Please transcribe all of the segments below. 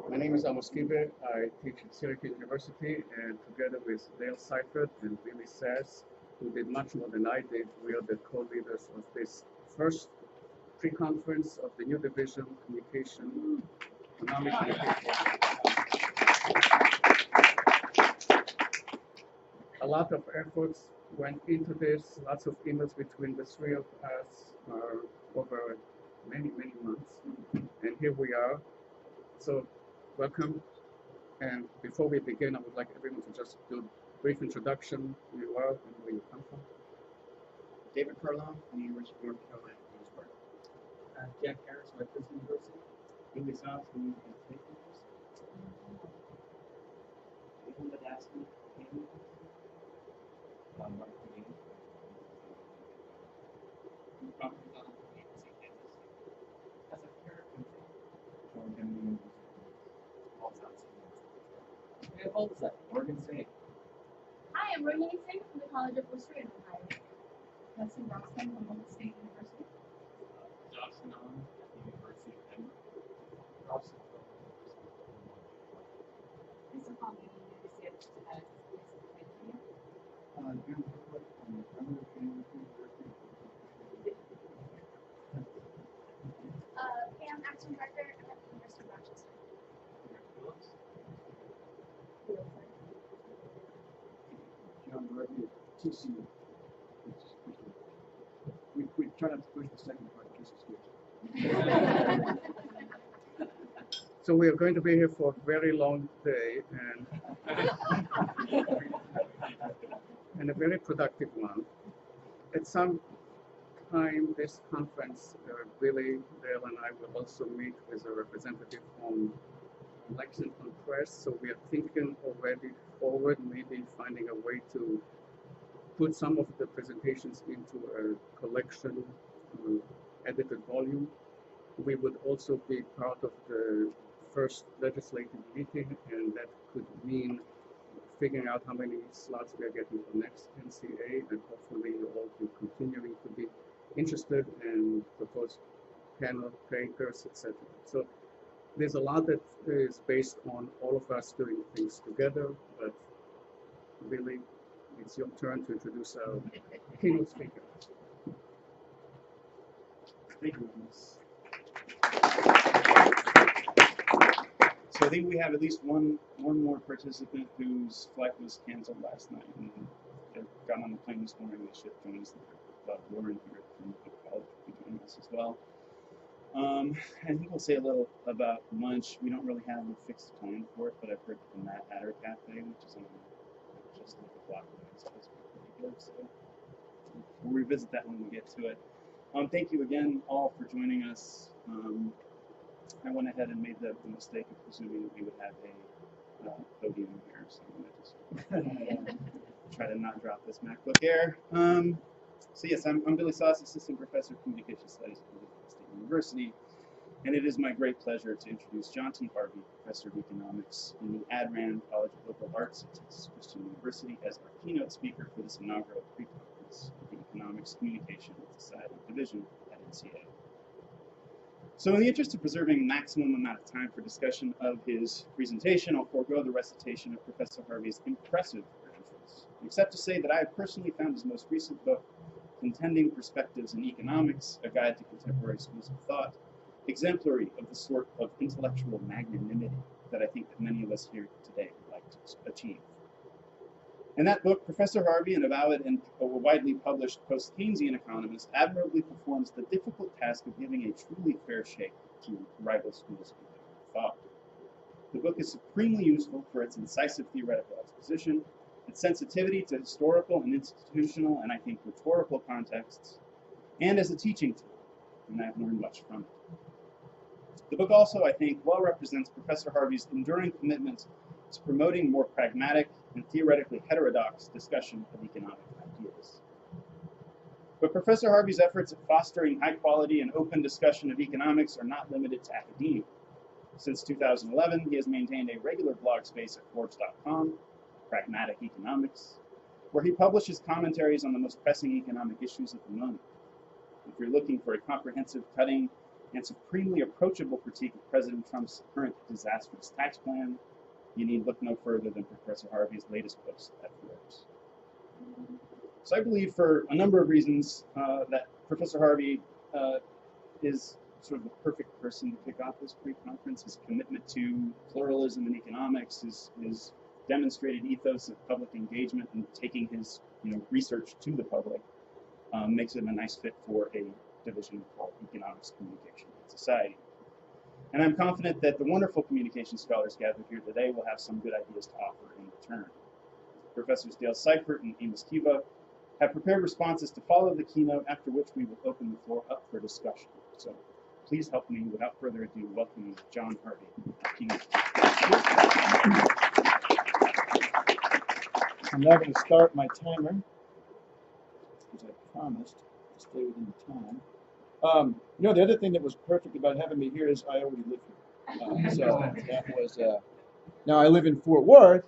My name is Kiewe. I teach at Syracuse University, and together with Dale Cyphert and Billy Sass, who did much more than I did, we are the co-leaders of this first pre-conference of the new division, Communication, Economic Communication. A lot of efforts went into this, lots of emails between the three of us over many, many months, and here we are. So welcome, and before we begin, I would like everyone to just do a brief introduction, who you are and where you come from. David Furlong from the University of North Carolina, Greensboro. Jack Harris, Rutgers University. Billy Sauce from Michigan State University. Nathan Badasky, Kiewe. Mark Green. Robert McDonald from UNC Kansas. As a character, Oregon University. Oregon State. Hi, I'm Rohini Singh from the College of Worcester in Ohio. Leslie Roston from Oregon State University. Josh Nunn at the University of Denver. Robson Lisa Palmini, University of Cincinnati. Jim Hurley from Denver University. Pam Acton Parker at the University of Rochester. Phillips. John Murphy at TCU. We try not to push the second part just as good. So we are going to be here for a very long day and a very productive one. At some time this conference, Billy, Dale, and I will also meet with a representative from Lexington Press, so we are thinking already forward, maybe finding a way to put some of the presentations into a collection, edited volume. We would also be part of the first legislative meeting, and that could mean figuring out how many slots we are getting for next NCA, and hopefully you all be continuing to be interested and propose panel papers, etc. So there's a lot that is based on all of us doing things together, but really, it's your turn to introduce our keynote speaker. Thank you, Amos. So I think we have at least one more participant whose flight was canceled last night, and they got on the plane this morning. They should join us. Lauren here from the college will be joining us as well. I think we'll say a little about lunch. We don't really have a fixed plan for it, but I've heard the Mad Hatter Cafe, which is on just like a block away, so it's pretty good. So we'll revisit that when we get to it. Thank you again all for joining us. I went ahead and made the mistake of presuming that we would have a podium here, so I'm going to just try to not drop this MacBook Air. So yes, I'm Billy Sauce, Assistant Professor of Communication Studies at Michigan State University, and it is my great pleasure to introduce Jonathan Harvey, Professor of Economics in the Adran College of Liberal Arts at Texas Christian University, as our keynote speaker for this inaugural pre-conference of the Economics, Communication, and Society Division at NCA. So in the interest of preserving maximum amount of time for discussion of his presentation, I'll forego the recitation of Professor Harvey's impressive credentials, except to say that I have personally found his most recent book, Contending Perspectives in Economics, A Guide to Contemporary Schools of Thought, exemplary of the sort of intellectual magnanimity that I think that many of us here today would like to achieve. In that book, Professor Harvey, an avowed and widely published post-Keynesian economist, admirably performs the difficult task of giving a truly fair shake to rival schools of thought. The book is supremely useful for its incisive theoretical exposition, its sensitivity to historical and institutional, and I think rhetorical contexts, and as a teaching tool, and I've learned much from it. The book also, I think, well represents Professor Harvey's enduring commitment to promoting more pragmatic and theoretically heterodox discussion of economic ideas. But Professor Harvey's efforts at fostering high-quality and open discussion of economics are not limited to academia. Since 2011, he has maintained a regular blog space at Forbes.com, Pragmatic Economics, where he publishes commentaries on the most pressing economic issues of the moment. If you're looking for a comprehensive, cutting, and supremely approachable critique of President Trump's current disastrous tax plan, you need look no further than Professor Harvey's latest post at Forbes. So I believe for a number of reasons that Professor Harvey is sort of the perfect person to kick off this pre-conference. His commitment to pluralism in economics, his demonstrated ethos of public engagement and taking his research to the public makes him a nice fit for a division called Economics, Communication, and Society. And I'm confident that the wonderful communication scholars gathered here today will have some good ideas to offer in return. Professors Dale Cyphert and Amos Kiewe have prepared responses to follow the keynote, after which we will open the floor up for discussion. So please help me, without further ado, welcome John Harvey, Keynote. I'm now going to start my timer, as I promised to stay within the time. The other thing that was perfect about having me here is I already live here. So that was, now I live in Fort Worth,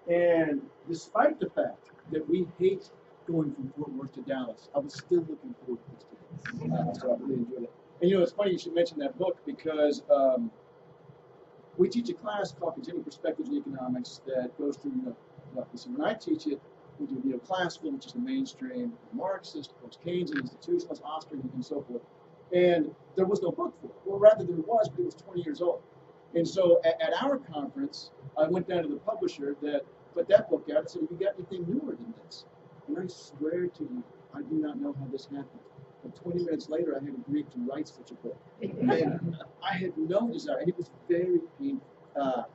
and despite the fact that we hate going from Fort Worth to Dallas, I was still looking forward to this. So I really enjoyed it. And it's funny you should mention that book because we teach a class called Continuing Perspectives in Economics that goes through so when I teach it, we do neoclassical, which is the mainstream, Marxist, post-Keynesian, institutionalist, Austrian, and so forth. And there was no book for it. Well, rather there was, but it was 20 years old. And so at our conference, I went down to the publisher that put that book out and said, have you got anything newer than this? And I swear to you, I do not know how this happened. But 20 minutes later, I had agreed to write such a book. And I had no desire, and it was very painful.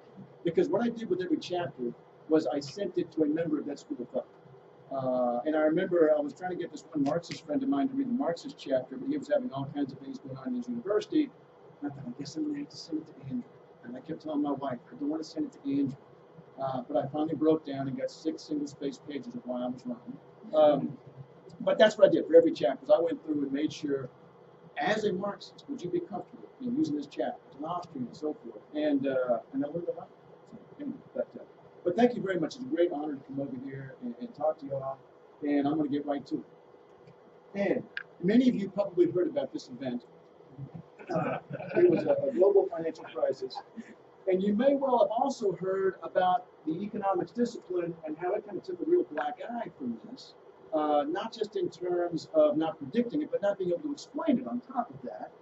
Because what I did with every chapter was I sent it to a member of that school of thought. And I remember I was trying to get this one Marxist friend of mine to read the Marxist chapter, but he was having all kinds of things going on in his university. And I thought, I guess I'm going to have to send it to Andrew. And I kept telling my wife, I don't want to send it to Andrew. But I finally broke down and got 6 single-spaced pages of why I was wrong. But that's what I did for every chapter. I went through and made sure, as a Marxist, would you be comfortable using this chapter, as an Austrian and so forth. And I learned a lot. So, anyway, but thank you very much. It's a great honor to come over here and talk to you all. And I'm going to get right to it. And many of you probably heard about this event. It was a global financial crisis. And you may well have also heard about the economics discipline and how it kind of took a real black eye from this. Not just in terms of not predicting it, but not being able to explain it on top of that.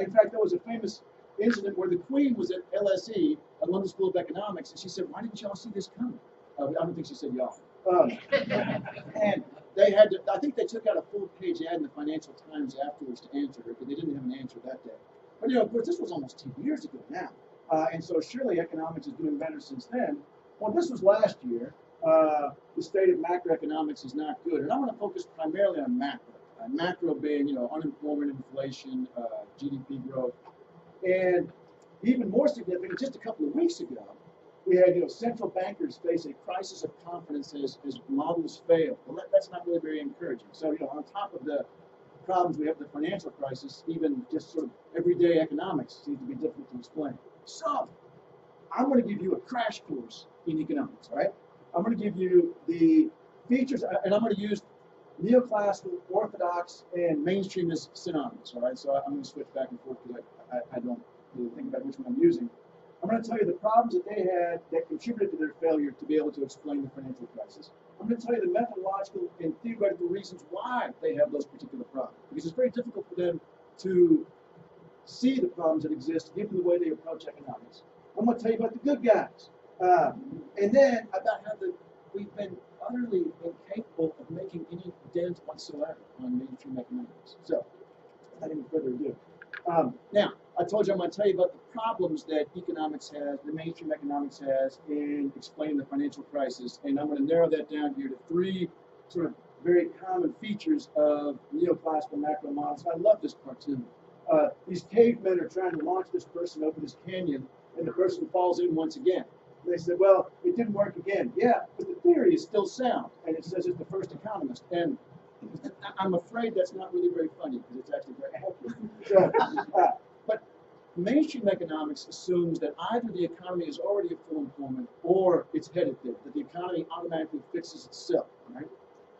In fact, there was a famous incident where the Queen was at LSE, at London School of Economics, and she said, why didn't y'all see this coming? I don't think she said y'all. And they had to, I think they took out a full-page ad in the Financial Times afterwards to answer her, because they didn't have an answer that day. But of course, this was almost 2 years ago now. And so surely economics is doing better since then. Well, this was last year. The state of macroeconomics is not good. And I'm going to focus primarily on macro. Macro being, unemployment, inflation, GDP growth. And even more significant, just a couple of weeks ago, we had, central bankers face a crisis of confidence as models fail. Well, that's not really very encouraging. So, on top of the problems we have with the financial crisis, even just sort of everyday economics seems to be difficult to explain. So, I'm going to give you a crash course in economics, all right? I'm going to give you the features, and I'm going to use neoclassical, orthodox, and mainstream as synonymous, all right? So I'm going to switch back and forth because I don't really think about which one I'm using. I'm going to tell you the problems that they had that contributed to their failure to be able to explain the financial crisis. I'm going to tell you the methodological and theoretical reasons why they have those particular problems, because it's very difficult for them to see the problems that exist given the way they approach economics. I'm going to tell you about the good guys. And then about how we've been utterly incapable of making any dent whatsoever on mainstream economics. So, without any further ado. Now, I told you I'm going to tell you about the problems that economics has, the mainstream economics has, in explaining the financial crisis. And I'm going to narrow that down here to 3 sort of very common features of neoclassical macro models. I love this cartoon. These cavemen are trying to launch this person over this canyon, and the person falls in once again. And they said, well, it didn't work again. Yeah, but the theory is still sound. And it says it's the first economist. And I'm afraid that's not really very funny, because it's actually very accurate. So, but mainstream economics assumes that either the economy is already at full employment or it's headed there, that the economy automatically fixes itself. Right?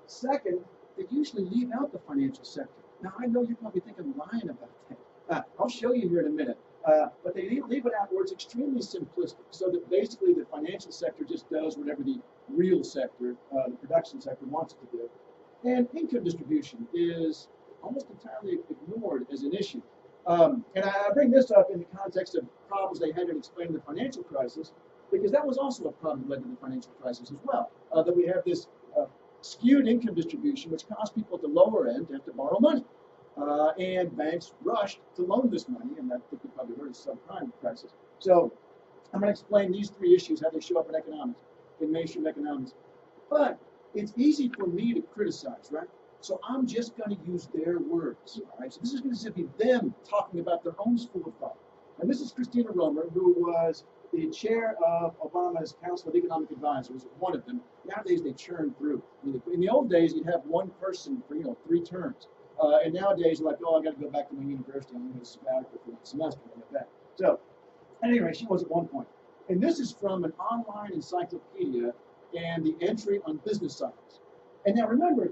Second, they usually leave out the financial sector. Now, I know you probably think I'm lying about that, I'll show you here in a minute. But they leave it out where it's extremely simplistic, so that basically the financial sector just does whatever the real sector, the production sector, wants it to do. And income distribution is almost entirely ignored as an issue. And I bring this up in the context of problems they had in explaining the financial crisis, because that was also a problem that led to the financial crisis as well. That we have this skewed income distribution, which caused people at the lower end to have to borrow money. And banks rushed to loan this money, and I think you probably heard of subprime crisis. So I'm going to explain these three issues, how they show up in economics, in mainstream economics. But it's easy for me to criticize, right? So I'm just going to use their words, all right? So this is going to be them talking about their own school of thought. And this is Christina Romer, who was the chair of Obama's Council of Economic Advisors, one of them. Nowadays, they churn through. In the old days, you'd have one person for, 3 terms. And nowadays, like, oh, I got to go back to my university. I'm going to go to sabbatical for that semester like that. So, anyway, she was at one point. And this is from an online encyclopedia and the entry on business science. And now remember,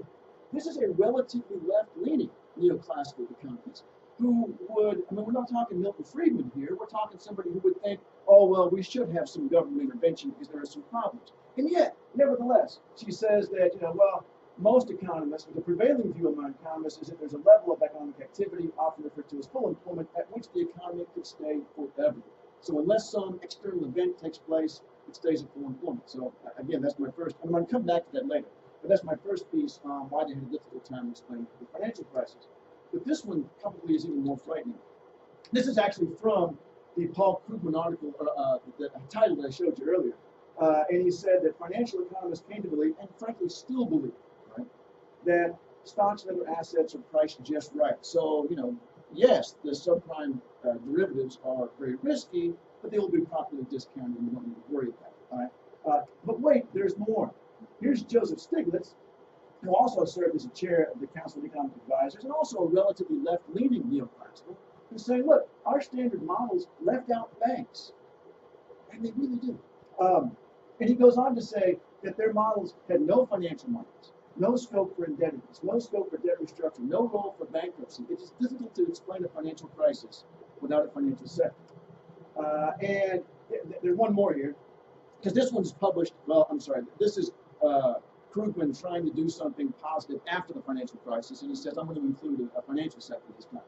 this is a relatively left-leaning neoclassical economist who would, we're not talking Milton Friedman here. We're talking somebody who would think, oh, well, we should have some government intervention because there are some problems. And yet, nevertheless, she says that, well, most economists, the prevailing view among economists is that there's a level of economic activity, often referred to as full employment, at which the economy could stay forever. So unless some external event takes place, it stays at full employment. So again, that's my first, I'm going to come back to that later, but that's my first piece on why they had a difficult time explaining the financial crisis. But this one probably is even more frightening. This is actually from the Paul Krugman article, the title that I showed you earlier. And he said that financial economists came to believe, and frankly still believe, right, that stocks and other assets are priced just right. So, yes, the subprime derivatives are very risky, but they will be properly discounted and you don't need to worry about it. All right? But wait, there's more. Here's Joseph Stiglitz, who also served as a chair of the Council of Economic Advisors and also a relatively left-leaning neoclassical, who's saying, look, our standard models left out banks. And they really do. And he goes on to say that their models had no financial markets, no scope for indebtedness, no scope for debt restructuring, no role for bankruptcy. It is difficult to explain a financial crisis without a financial sector. And there's one more here, because this one's published, this is Krugman trying to do something positive after the financial crisis, and he says, I'm going to include a financial sector this time.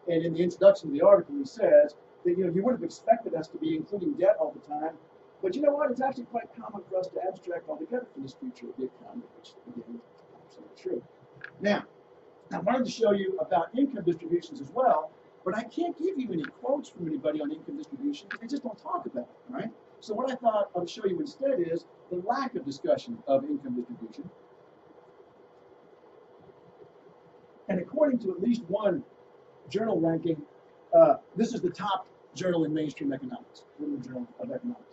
And in the introduction of the article, he says that, you would have expected us to be including debt all the time, but you know what? It's actually quite common for us to abstract altogether from this feature of the economy, which, again, is absolutely true. Now, I wanted to show you about income distributions as well, but I can't give you any quotes from anybody on income distribution because they just don't talk about it, right? So what I thought I would show you instead is the lack of discussion of income distribution. And according to at least one journal ranking, this is the top journal in mainstream economics, Women's Journal of Economics.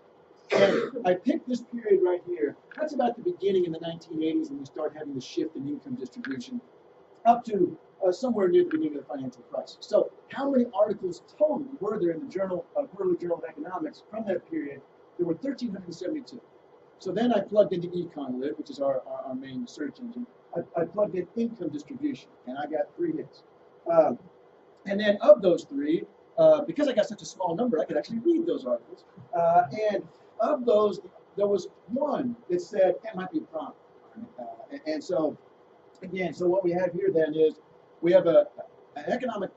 And I picked this period right here. That's about the beginning in the 1980s when we start having the shift in income distribution up to somewhere near the beginning of the financial crisis. So how many articles total were there in the journal, Quarterly Journal of Economics from that period? There were 1,372. So then I plugged into EconLib, which is our main search engine. I plugged in income distribution, and I got 3 hits. And then of those 3, because I got such a small number, I could actually read those articles. And of those, there was one that said that might be a problem. And so, again, so what we have here then is we have an economic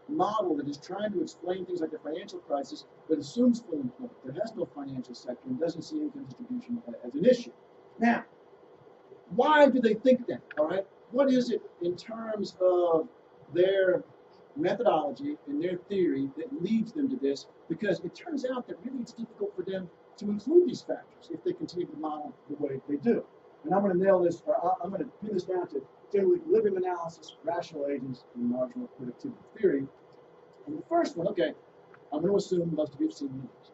model that is trying to explain things like the financial crisis, but assumes full employment. There has no financial sector and doesn't see income distribution as an issue. Now, why do they think that? All right, what is it in terms of their methodology and their theory that leads them to this? Because it turns out that really it's difficult for them to include these factors if they continue to model the way they do. And I'm going to nail this, or I'm going to pin this down to general equilibrium analysis, rational agents, and marginal productivity theory. And the first one, okay, I'm going to assume most of you have seen these.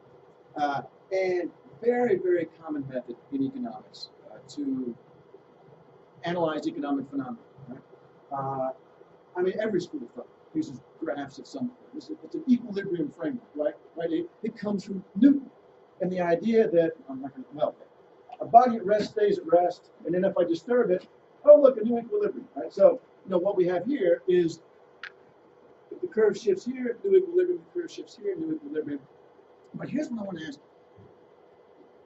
And very, very common method in economics to analyze economic phenomena. Right? Every school of thought uses graphs at some point. It's an equilibrium framework, right? It comes from Newton. And the idea that, I'm not going to, well, a body at rest stays at rest, and then if I disturb it, oh, look, a new equilibrium, right? So, what we have here is the curve shifts here, new equilibrium, the curve shifts here, new equilibrium. But here's what I want to ask.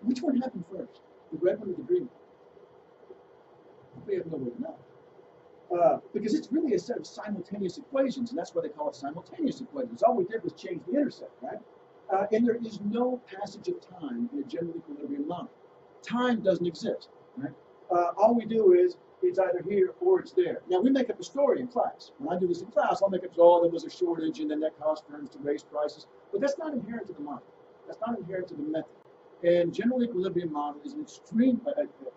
Which one happened first? The red one or the green one? We have no way to know. Because it's really a set of simultaneous equations, and that's why they call it simultaneous equations. All we did was change the intercept, right? And there is no passage of time in a general equilibrium model. Time doesn't exist, right? All we do is it's either here or it's there. Now, we make up a story in class. When I do this in class, I'll make up, oh, there was a shortage and then that caused firms to raise prices. But that's not inherent to the model. That's not inherent to the method. And general equilibrium model is an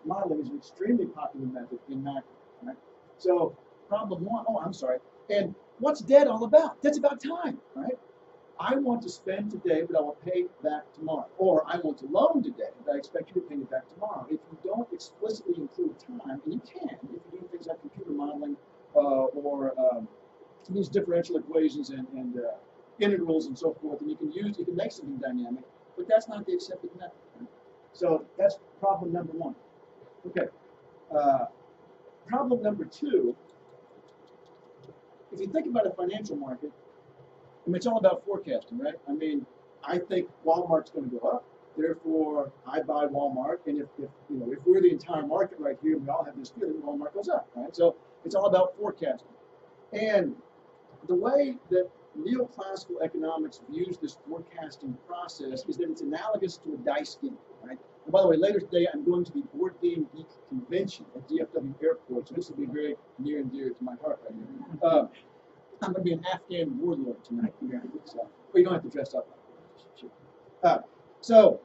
modeling is an extremely popular method in macro, right? So problem one, oh, I'm sorry. And what's debt all about? Debt's about time, right? I want to spend today, but I will pay back tomorrow. Or I want to loan today, but I expect you to pay me back tomorrow. If you don't explicitly include time, and you can, if you do things like computer modeling or use differential equations and integrals and so forth, and you can make something dynamic, but that's not the accepted method. Right? So that's problem number one. Okay. Problem number two, if you think about a financial market, I mean, it's all about forecasting, right? I mean, I think Walmart's going to go up, therefore I buy Walmart, and if we're the entire market right here, we all have this feeling Walmart goes up, right? So it's all about forecasting. And the way that neoclassical economics views this forecasting process is that it's analogous to a dice game, right? And by the way, later today I'm going to the Board Game Geek convention at DFW Airport, so this will be very near and dear to my heart right here. I'm going to be an Afghan warlord tonight. So, well, you don't have to dress up. So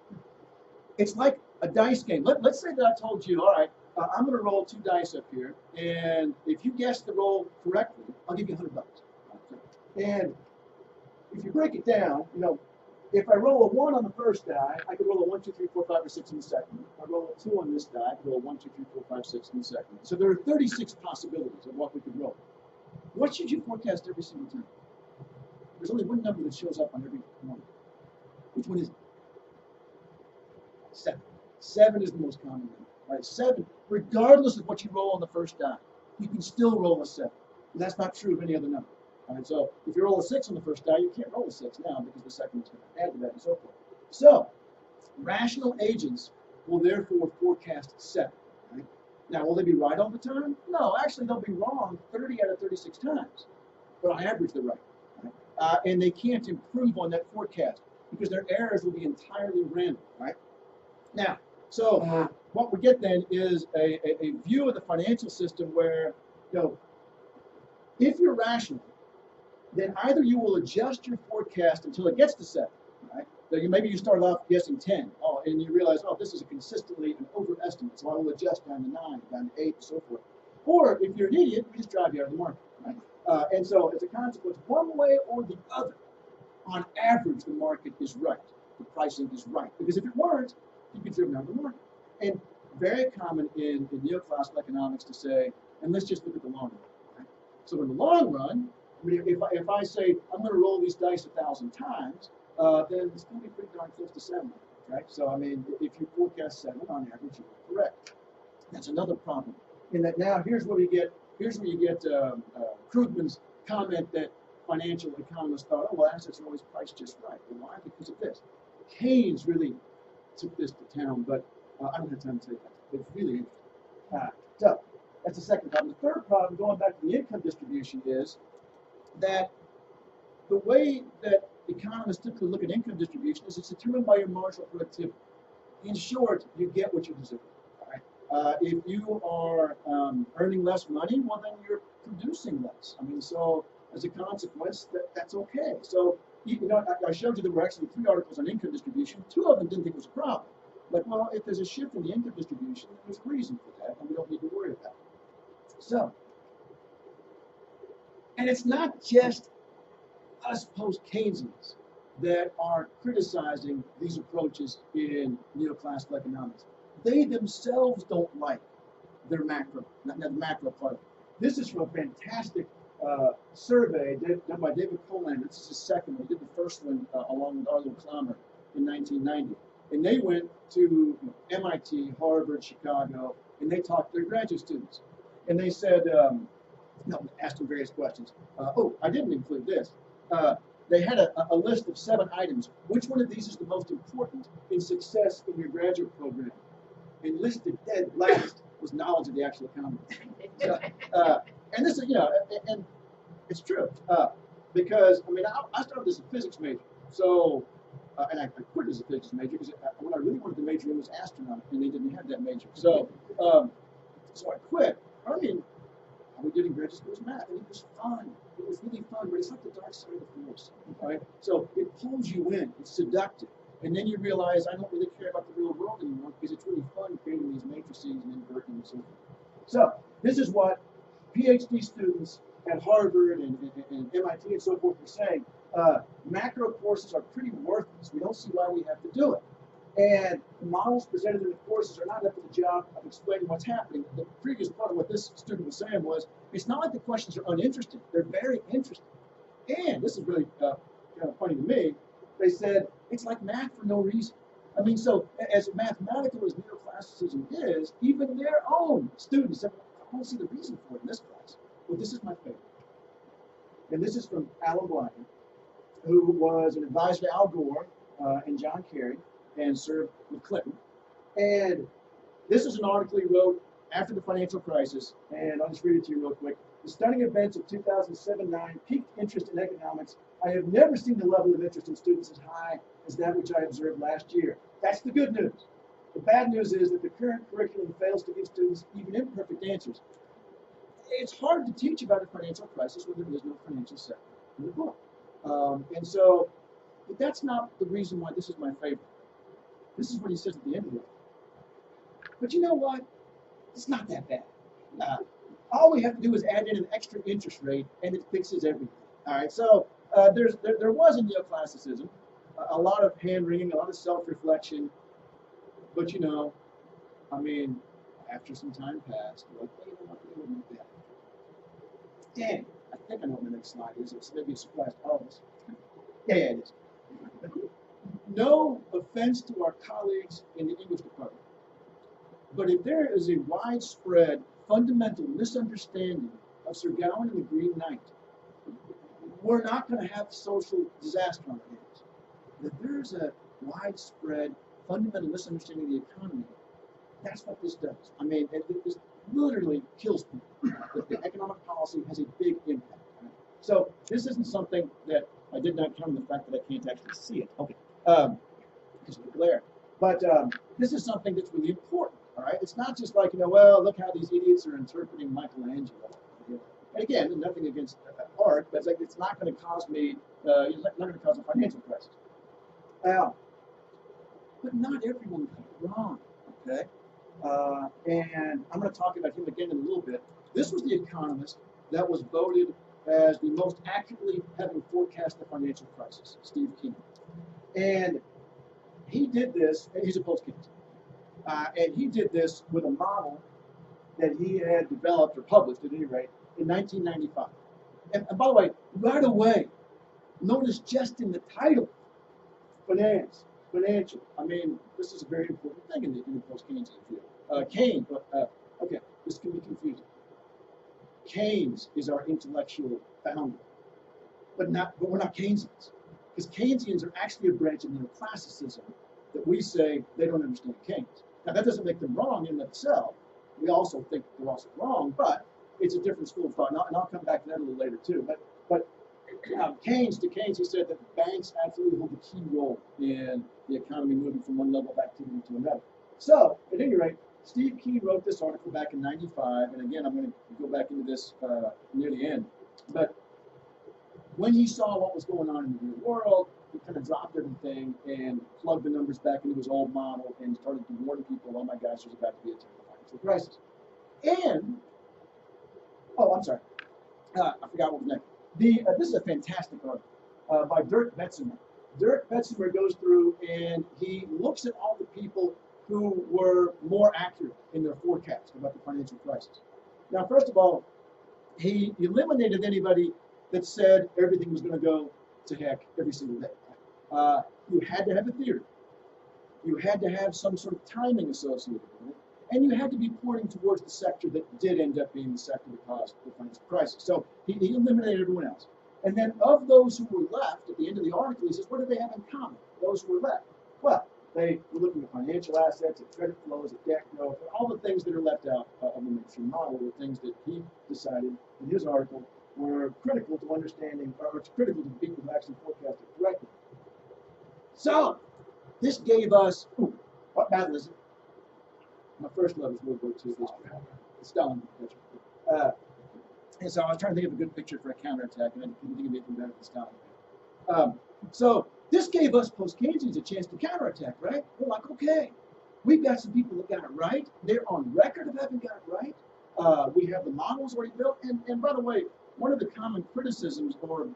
it's like a dice game. Let's say that I told you, all right, I'm going to roll 2 dice up here, and if you guess the roll correctly, I'll give you $100. And if you break it down, if I roll a 1 on the first die, I could roll a 1, 2, 3, 4, 5, or 6 in the second. If I roll a 2 on this die, I could roll a 1, 2, 3, 4, 5, 6 in the second. So there are 36 possibilities of what we could roll. What should you forecast every single time? There's only one number that shows up on every one. Which one is it? 7. 7 is the most common number. Right? 7, regardless of what you roll on the first die, you can still roll a 7. And that's not true of any other number. Right? So if you roll a 6 on the first die, you can't roll a 6 now because the second is going to add to that and so forth. So rational agents will therefore forecast 7. Right? Now, will they be right all the time? No, actually, they'll be wrong 30 out of 36 times. But on average, they're right. Right? And they can't improve on that forecast because their errors will be entirely random. Right? Now, so what we get then is a view of the financial system where, if you're rational, then either you will adjust your forecast until it gets to 7. Right? Maybe you start off guessing 10, and you realize, this is consistently an overestimate, so I will adjust down to 9, down to 8, and so forth. Or if you're an idiot, we just drive you out of the market. Right? And so as a consequence, one way or the other, on average, the market is right. The pricing is right. Because if it weren't, you'd be driven out of the market. And very common in neoclassical economics to say, and let's just look at the long run. Right? So in the long run, if I say I'm going to roll these dice 1,000 times, then it's going to be pretty darn close to 7, right? So I mean, if you forecast 7 on average, you're correct. That's another problem. In that now, here's where you get Krugman's comment that financial economists thought, well, assets are always priced just right. Well, why? Because of this. Keynes really took this to town, but I don't have time to tell you that. But it's really interesting. So that's the second problem. The third problem, going back to the income distribution, is that the way that economists typically look at income distribution is it's determined by your marginal productivity. In short, you get what you deserve. Right? If you are earning less money, well, then you're producing less. I mean, so as a consequence, that's okay. So, I showed you there were actually 3 articles on income distribution. 2 of them didn't think it was a problem. Like, well, if there's a shift in the income distribution, there's a reason for that, and we don't need to worry about it. So, and it's not just us post-Keynesians that are criticizing these approaches in neoclassical economics. They themselves don't like their macro, not the macro part of it. This is from a fantastic survey done by David Colan. This is his second one. He did the first one along with Arlo Klammer in 1990. And they went to MIT, Harvard, Chicago, and they talked to their graduate students. And they said, asked them various questions. I didn't include this. they had a list of 7 items. Which one of these is the most important in success in your graduate program? And listed dead last was knowledge of the actual economy. So, and this is, and it's true. Because, I mean, I started as a physics major. So, and I quit as a physics major because what I really wanted to major in was astronaut, and they didn't have that major. So, so I quit. I mean, all we did in graduate school was math, and it was fun. It was really fun, but it's like the dark side of the force, right? So it pulls you in. It's seductive. And then you realize I don't really care about the real world anymore because it's really fun creating these matrices and inverting and so forth. So this is what PhD students at Harvard and MIT and so forth are saying. Macro courses are pretty worthless. We don't see why we have to do it. And the models presented in the courses are not up to the job of explaining what's happening. The previous part of what this student was saying was, it's not like the questions are uninteresting. They're very interesting. And this is really kind of funny to me. They said, it's like math for no reason. I mean, so as mathematical as neoclassicism is, even their own students said, I don't see the reason for it in this class. Well, this is my favorite. And this is from Alan Blyton, who was an advisor to Al Gore and John Kerry, and served with Clinton. And this is an article he wrote after the financial crisis, and I'll just read it to you real quick. The stunning events of 2007-9 piqued interest in economics. I have never seen the level of interest in students as high as that which I observed last year. That's the good news. The bad news is that the current curriculum fails to give students even imperfect answers. It's hard to teach about a financial crisis when there is no financial sector in the book. And so, but that's not the reason why this is my favorite. This is what he says at the end of it. But you know what? It's not that bad. All we have to do is add in an extra interest rate, and it fixes everything. All right. So there was in neoclassicism a lot of hand-wringing, a lot of self-reflection. But I mean, after some time passed, you're like, hey, you know what? They wouldn't do that. And I think I know what the next slide is. It's maybe a surprise to all of us. Yeah, it is. No offense to our colleagues in the English department, but if there is a widespread fundamental misunderstanding of Sir Gawain and the Green Knight, we're not going to have social disaster on our hands. If there's a widespread fundamental misunderstanding of the economy, that's what this does. I mean, this literally kills people. The economic policy has a big impact. Right? So this isn't something that I did not count on the fact that I can't actually see it. Okay. Because of the glare. But this is something that's really important, all right? It's not just like, well, look how these idiots are interpreting Michelangelo. And again, nothing against art, but it's not going to cause me, it's not going to cause a financial crisis. But not everyone got it wrong, okay? And I'm going to talk about him again in a little bit. This was the economist that was voted as the most accurately having forecast the financial crisis, Steve Keynote. And he did this, and he's a post-Keynesian, and he did this with a model that he had developed, or published at any rate, in 1995. And by the way, right away, notice just in the title, financial. I mean, this is a very important thing in the post-Keynesian field. Keynes, okay, this can be confusing. Keynes is our intellectual founder, but we're not Keynesians. Because Keynesians are actually a branch of neoclassicism that we say they don't understand Keynes. Now, that doesn't make them wrong in itself. We also think they're also wrong, but it's a different school of thought. And I'll come back to that a little later, too. But Keynes, he said that banks absolutely hold a key role in the economy moving from one level of activity to another. So, at any rate, Steve Keywe wrote this article back in '95, and again, I'm going to go back into this near the end. But when he saw what was going on in the real world, he kind of dropped everything and plugged the numbers back into his old model and started to warn people, oh my gosh, there's about to be a terrible financial crisis. And, oh, I'm sorry, I forgot what was next. This is a fantastic article by Dirk Betzemer. Dirk Betzemer goes through and he looks at all the people who were more accurate in their forecast about the financial crisis. Now, first of all, he eliminated anybody that said everything was going to go to heck every single day. You had to have a theory. You had to have some sort of timing associated with it. And you had to be pointing towards the sector that did end up being the sector that caused the financial crisis. So he eliminated everyone else. And then of those who were left, at the end of the article, he says, what do they have in common, those who were left? Well, they were looking at financial assets, at credit flows, at debt growth, and all the things that are left out of the mainstream model were things that he decided in his article were critical to understanding, or it's critical to people who actually forecast it correctly. So, this gave us, what battle is it? My first love is World War II history. Stalin. And so I was trying to think of a good picture for a counterattack, and I didn't think of anything better than Stalin. So this gave us post-Keynesians a chance to counterattack, right? We're like, okay, we've got some people that got it right. They're on record of having got it right. We have the models already built. And by the way, one of the common criticisms or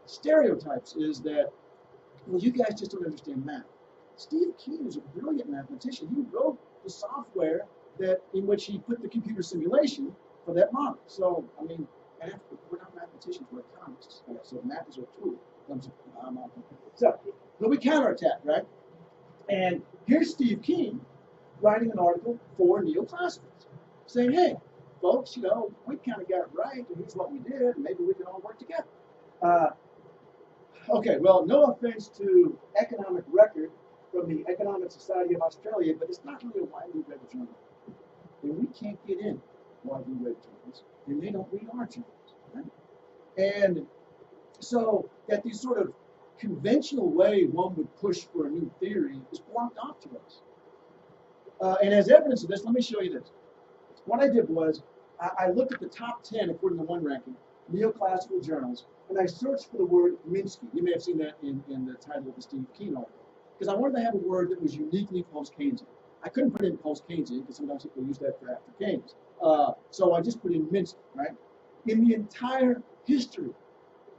stereotypes is that, well, you guys just don't understand math. Steve Kiewe is a brilliant mathematician. He wrote the software that in which he put the computer simulation for that model. So, I mean, we're not mathematicians, we're economists. Right? So math is our tool. So we counterattack, right? And here's Steve Kiewe writing an article for neoclassicals, saying, hey, folks, you know, we kind of got it right, and here's what we did, and maybe we can all work together. Okay, well, no offense to Economic Record from the Economic Society of Australia, but it's not really a widely read journal. And we can't get in widely read journals, and they don't read our journals, right? And so that these sort of conventional way one would push for a new theory is blocked off to us. And as evidence of this, let me show you this. What I did was I looked at the top 10, according to one ranking, neoclassical journals, and I searched for the word Minsky. You may have seen that in the title of the Steve Kiewe article, because I wanted to have a word that was uniquely post-Keynesian. I couldn't put in post-Keynesian because sometimes people use that for after Keynes. So I just put in Minsky, right? In the entire history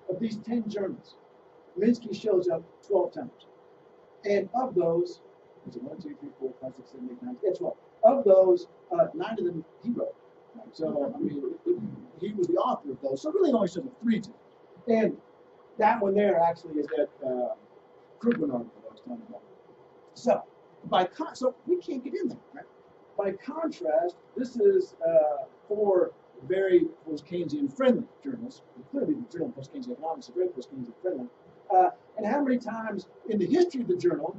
of these 10 journals, Minsky shows up 12 times. And of those, is it 1, 2, 3, 4, 5, 6, 7, 8, 9, 10, 12. Of those, 9 of them he wrote. Right? So, I mean, he was the author of those. So really it only shows up 3 times. And that one there actually is that Krugman article I was talking about. So, so we can't get in there, right? By contrast, this is 4 very post-Keynesian friendly journals. Clearly, the Journal of Post-Keynesian Economics is very post-Keynesian friendly. And how many times in the history of the journal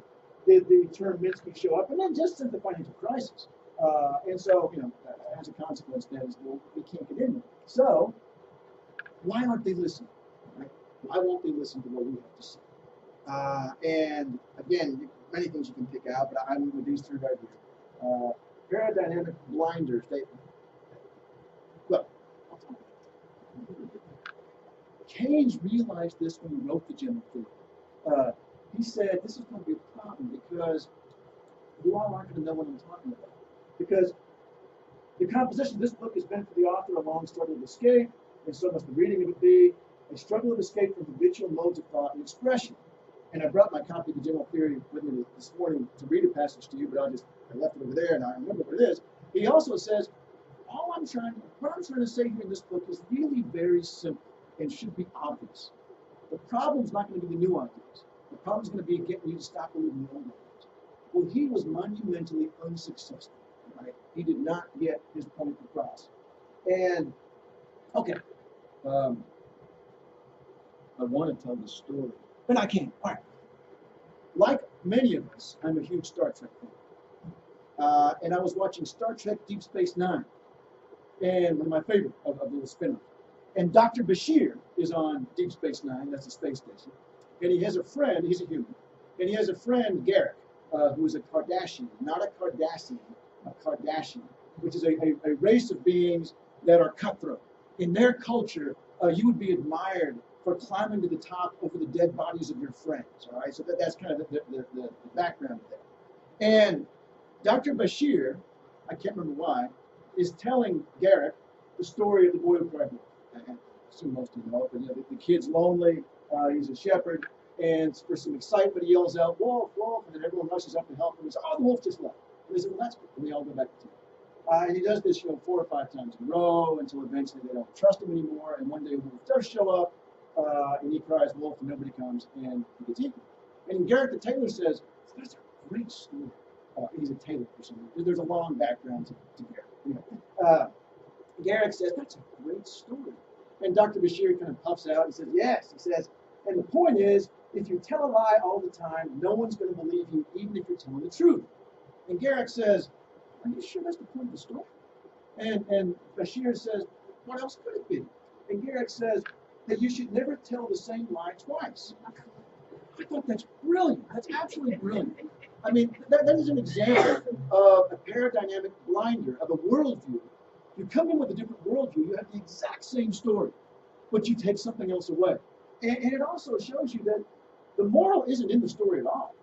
did the term Minsky show up? And then just since the financial crisis. And so, you know, as a consequence, that is, well, we can't get in there. So, why aren't they listening? Right? Why won't they listen to what we have to say? And again, many things you can pick out, but I'm with these 3 right here. Paradigmatic blinder statement. Well, Keynes realized this when he wrote the general theory. He said this is going to be a problem because you all aren't going to know what I'm talking about. Because the composition of this book has been for the author a long struggle of escape, and so must the reading of it be, a struggle of escape from habitual modes of thought and expression. And I brought my copy of the general theory with me this morning to read a passage to you, but I left it over there and I remember what it is. He also says, what I'm trying to say here in this book is really very simple and should be obvious. The problem's not going to be the new ideas. The problem's going to be getting you to stop believing the old ideas. Well, he was monumentally unsuccessful, right? He did not get his point across. And, okay, I want to tell the story, but I can't. All right. Like many of us, I'm a huge Star Trek fan. And I was watching Star Trek Deep Space Nine, and one of my favorite of the little spin-off. And Dr. Bashir is on Deep Space Nine, that's a space station. And he has a friend, he's a human, and he has a friend, Garrick, who is a Kardashian, not a Cardassian, a Kardashian, which is a race of beings that are cutthroat. In their culture, you would be admired for climbing to the top over the dead bodies of your friends, all right? So that's kind of the background of that. And Dr. Bashir, I can't remember why, is telling Garrick the story of the boy who cried wolf. I assume most of you know it, but you know, the kid's lonely, he's a shepherd, and for some excitement he yells out, wolf, wolf, and then everyone rushes up to help him and says, oh, the wolf just left. And they say, well, that's good. And they all go back to town. And he does this, 4 or 5 times in a row until eventually they don't trust him anymore, and one day a wolf does show up, and he cries wolf, and nobody comes, and he gets eaten. And Garrick the tailor says, that's a great story. He's a tailor for some reason. There's a long background to Garrick. Garrick says, that's a great story. And Dr. Bashir kind of puffs out and says, yes. He says, and the point is, if you tell a lie all the time, no one's going to believe you, even if you're telling the truth. And Garrick says, are you sure that's the point of the story? And Bashir says, what else could it be? And Garrick says that you should never tell the same lie twice. I thought that's brilliant. That's absolutely brilliant. I mean, that is an example of a paradigmatic blinder, of a worldview. You come in with a different worldview, you have the exact same story, but you take something else away. And it also shows you that the moral isn't in the story at all.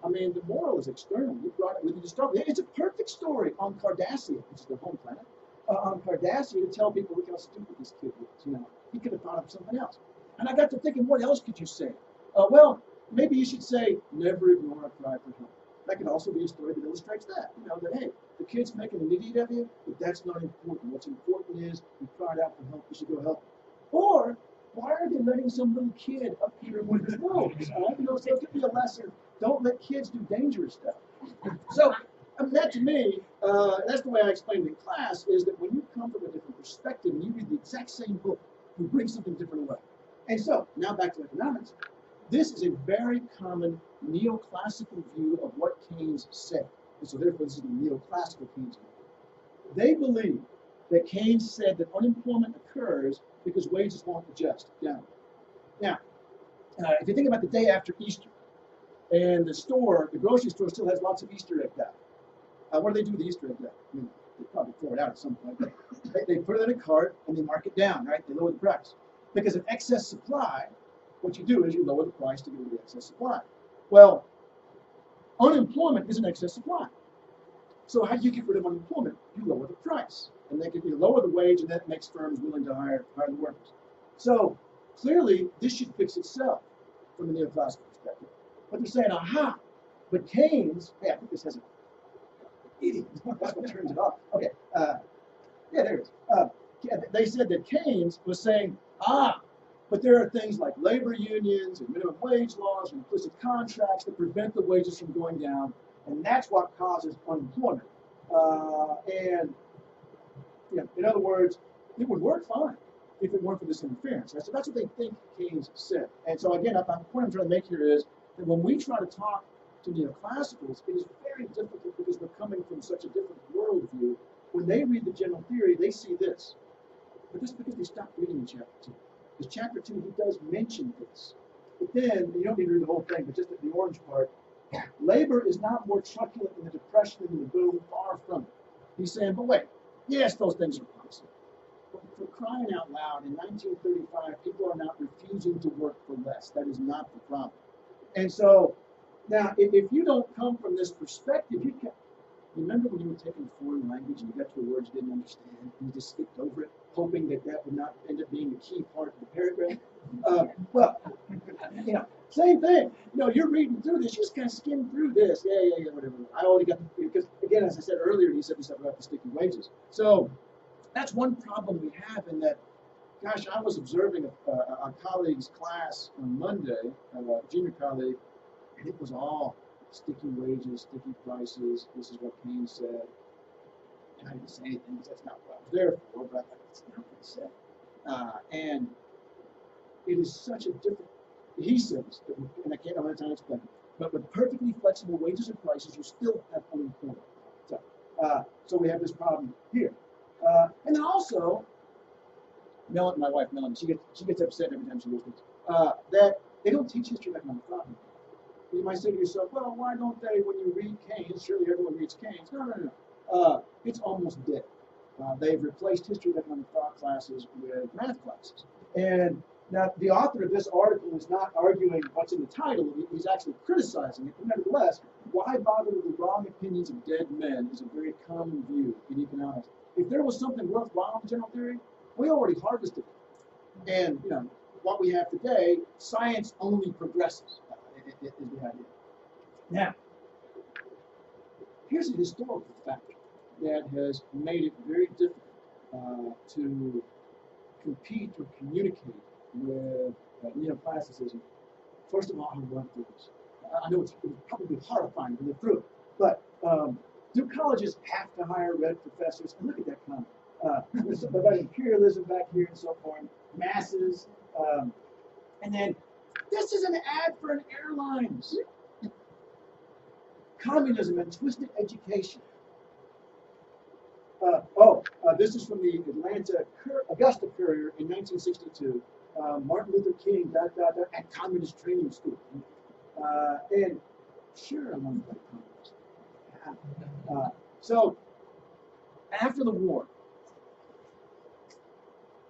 I mean, the moral is external. You brought it with you to start with. It's a perfect story on Cardassia, which is the home planet, on Cardassia to tell people, look how stupid this kid was. You know, he could have thought of something else. And I got to thinking, what else could you say? Well, maybe you should say, never ignore a cry for help. That could also be a story that illustrates that. You know, that, hey, the kid's making an idiot of you, but that's not important. What's important is you cried out for help, you should go help. Or, why are they letting some little kid up here with the wolves? You know, so it could be a lesson. Don't let kids do dangerous stuff. So, I mean, that to me, that's the way I explained it in class, is that when you come from a different perspective and you read the exact same book, you bring something different away. And so, now back to economics. This is a very common neoclassical view of what Keynes said. And so therefore, this is the neoclassical Keynes view. They believe that Keynes said that unemployment occurs because wages won't adjust down. Now, if you think about the day after Easter, and the grocery store still has lots of Easter egg dye. What do they do with the Easter egg dye? I mean, they probably throw it out at some point. But they put it in a cart and they mark it down, right? They lower the price. Because of excess supply, what you do is you lower the price to get rid of the excess supply. Well, unemployment is an excess supply. So how do you get rid of unemployment? You lower the price. And you lower the wage, and that makes firms willing to hire the workers. So clearly, this should fix itself from a neoclassical perspective. But they're saying, aha, but Keynes, hey, I think this has an idiot. That's what turns it off. Okay, yeah, there it is. They said that Keynes was saying, but there are things like labor unions and minimum wage laws and implicit contracts that prevent the wages from going down, and that's what causes unemployment. And you know, in other words, it would work fine if it weren't for this interference. Right? So that's what they think Keynes said. And so again, the point I'm trying to make here is that when we try to talk to neoclassicals, it is very difficult because we're coming from such a different worldview. When they read the general theory, they see this. But that's because they stopped reading in chapter 2. Because chapter 2, he does mention this. But then, you don't need to read the whole thing, but just the orange part, labor is not more truculent in the Depression than in the boom, far from it. He's saying, but wait, yes, those things are possible. But for crying out loud, in 1935, people are not refusing to work for less. That is not the problem. And so, now, if you don't come from this perspective, you can remember when you were taking a foreign language and you got to a word you didn't understand, and you just skipped over it, hoping that that would not end up being the key part of the paragraph? Well, you know, same thing. You know, you're reading through this, you just kind of skim through this. Yeah, whatever. I already got because again, as I said earlier, he said this stuff about the sticky wages. So that's one problem we have in that. Gosh, I was observing a colleague's class on Monday, a junior colleague, and it was all sticky wages, sticky prices. This is what Keynes said. And I didn't say anything because that's not what I was there for, but that's not what he said. And it is such a different, he says, and I can't know how to explain it, but with perfectly flexible wages and prices, you still have unemployment. So we have this problem here. And then also, Melanie, my wife Melanie, she gets upset every time she hears this, that they don't teach history of economic thought. You might say to yourself, well, why don't they, when you read Keynes, surely everyone reads Keynes. No. It's almost dead. They've replaced history of economic thought classes with math classes. And now the author of this article is not arguing what's in the title, he's actually criticizing it. But nevertheless, why bother with the wrong opinions of dead men is a very common view in economics. If there was something worthwhile in general theory, we already harvested it. And, you know, what we have today, science only progresses, is the idea. Now, here's a historical factor that has made it very difficult to compete or communicate with neoclassicism. First of all, I'm going through this. I know it's probably horrifying to live through it, but do colleges have to hire red professors? And look at that comment. There's about imperialism back here and so forth. masses. And then, this is an ad for an airlines. Communism and twisted education. This is from the Augusta Courier in 1962. Martin Luther King, at communist training school. And sure, I'm on the communist. So, after the war,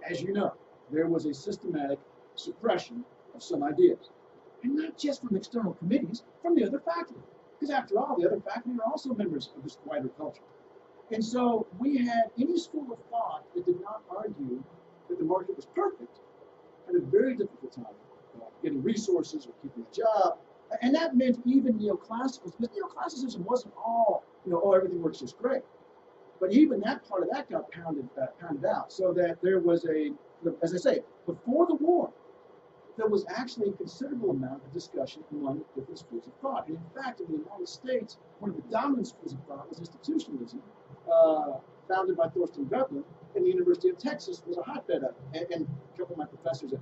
as you know, there was a systematic suppression of some ideas. And not just from external committees, from the other faculty. Because after all, the other faculty are also members of this wider culture. And so we had any school of thought that did not argue that the market was perfect had a very difficult time getting resources or keeping a job. And that meant even neoclassicals, because neoclassicism wasn't all, everything works just great. But even that part of that got pounded out, so that there was as I say, before the war, there was actually a considerable amount of discussion among different schools of thought. And in fact, in the United States, one of the dominant schools of thought was institutionalism, founded by Thorstein Veblen, and the University of Texas was a hotbed of it. And a couple of my professors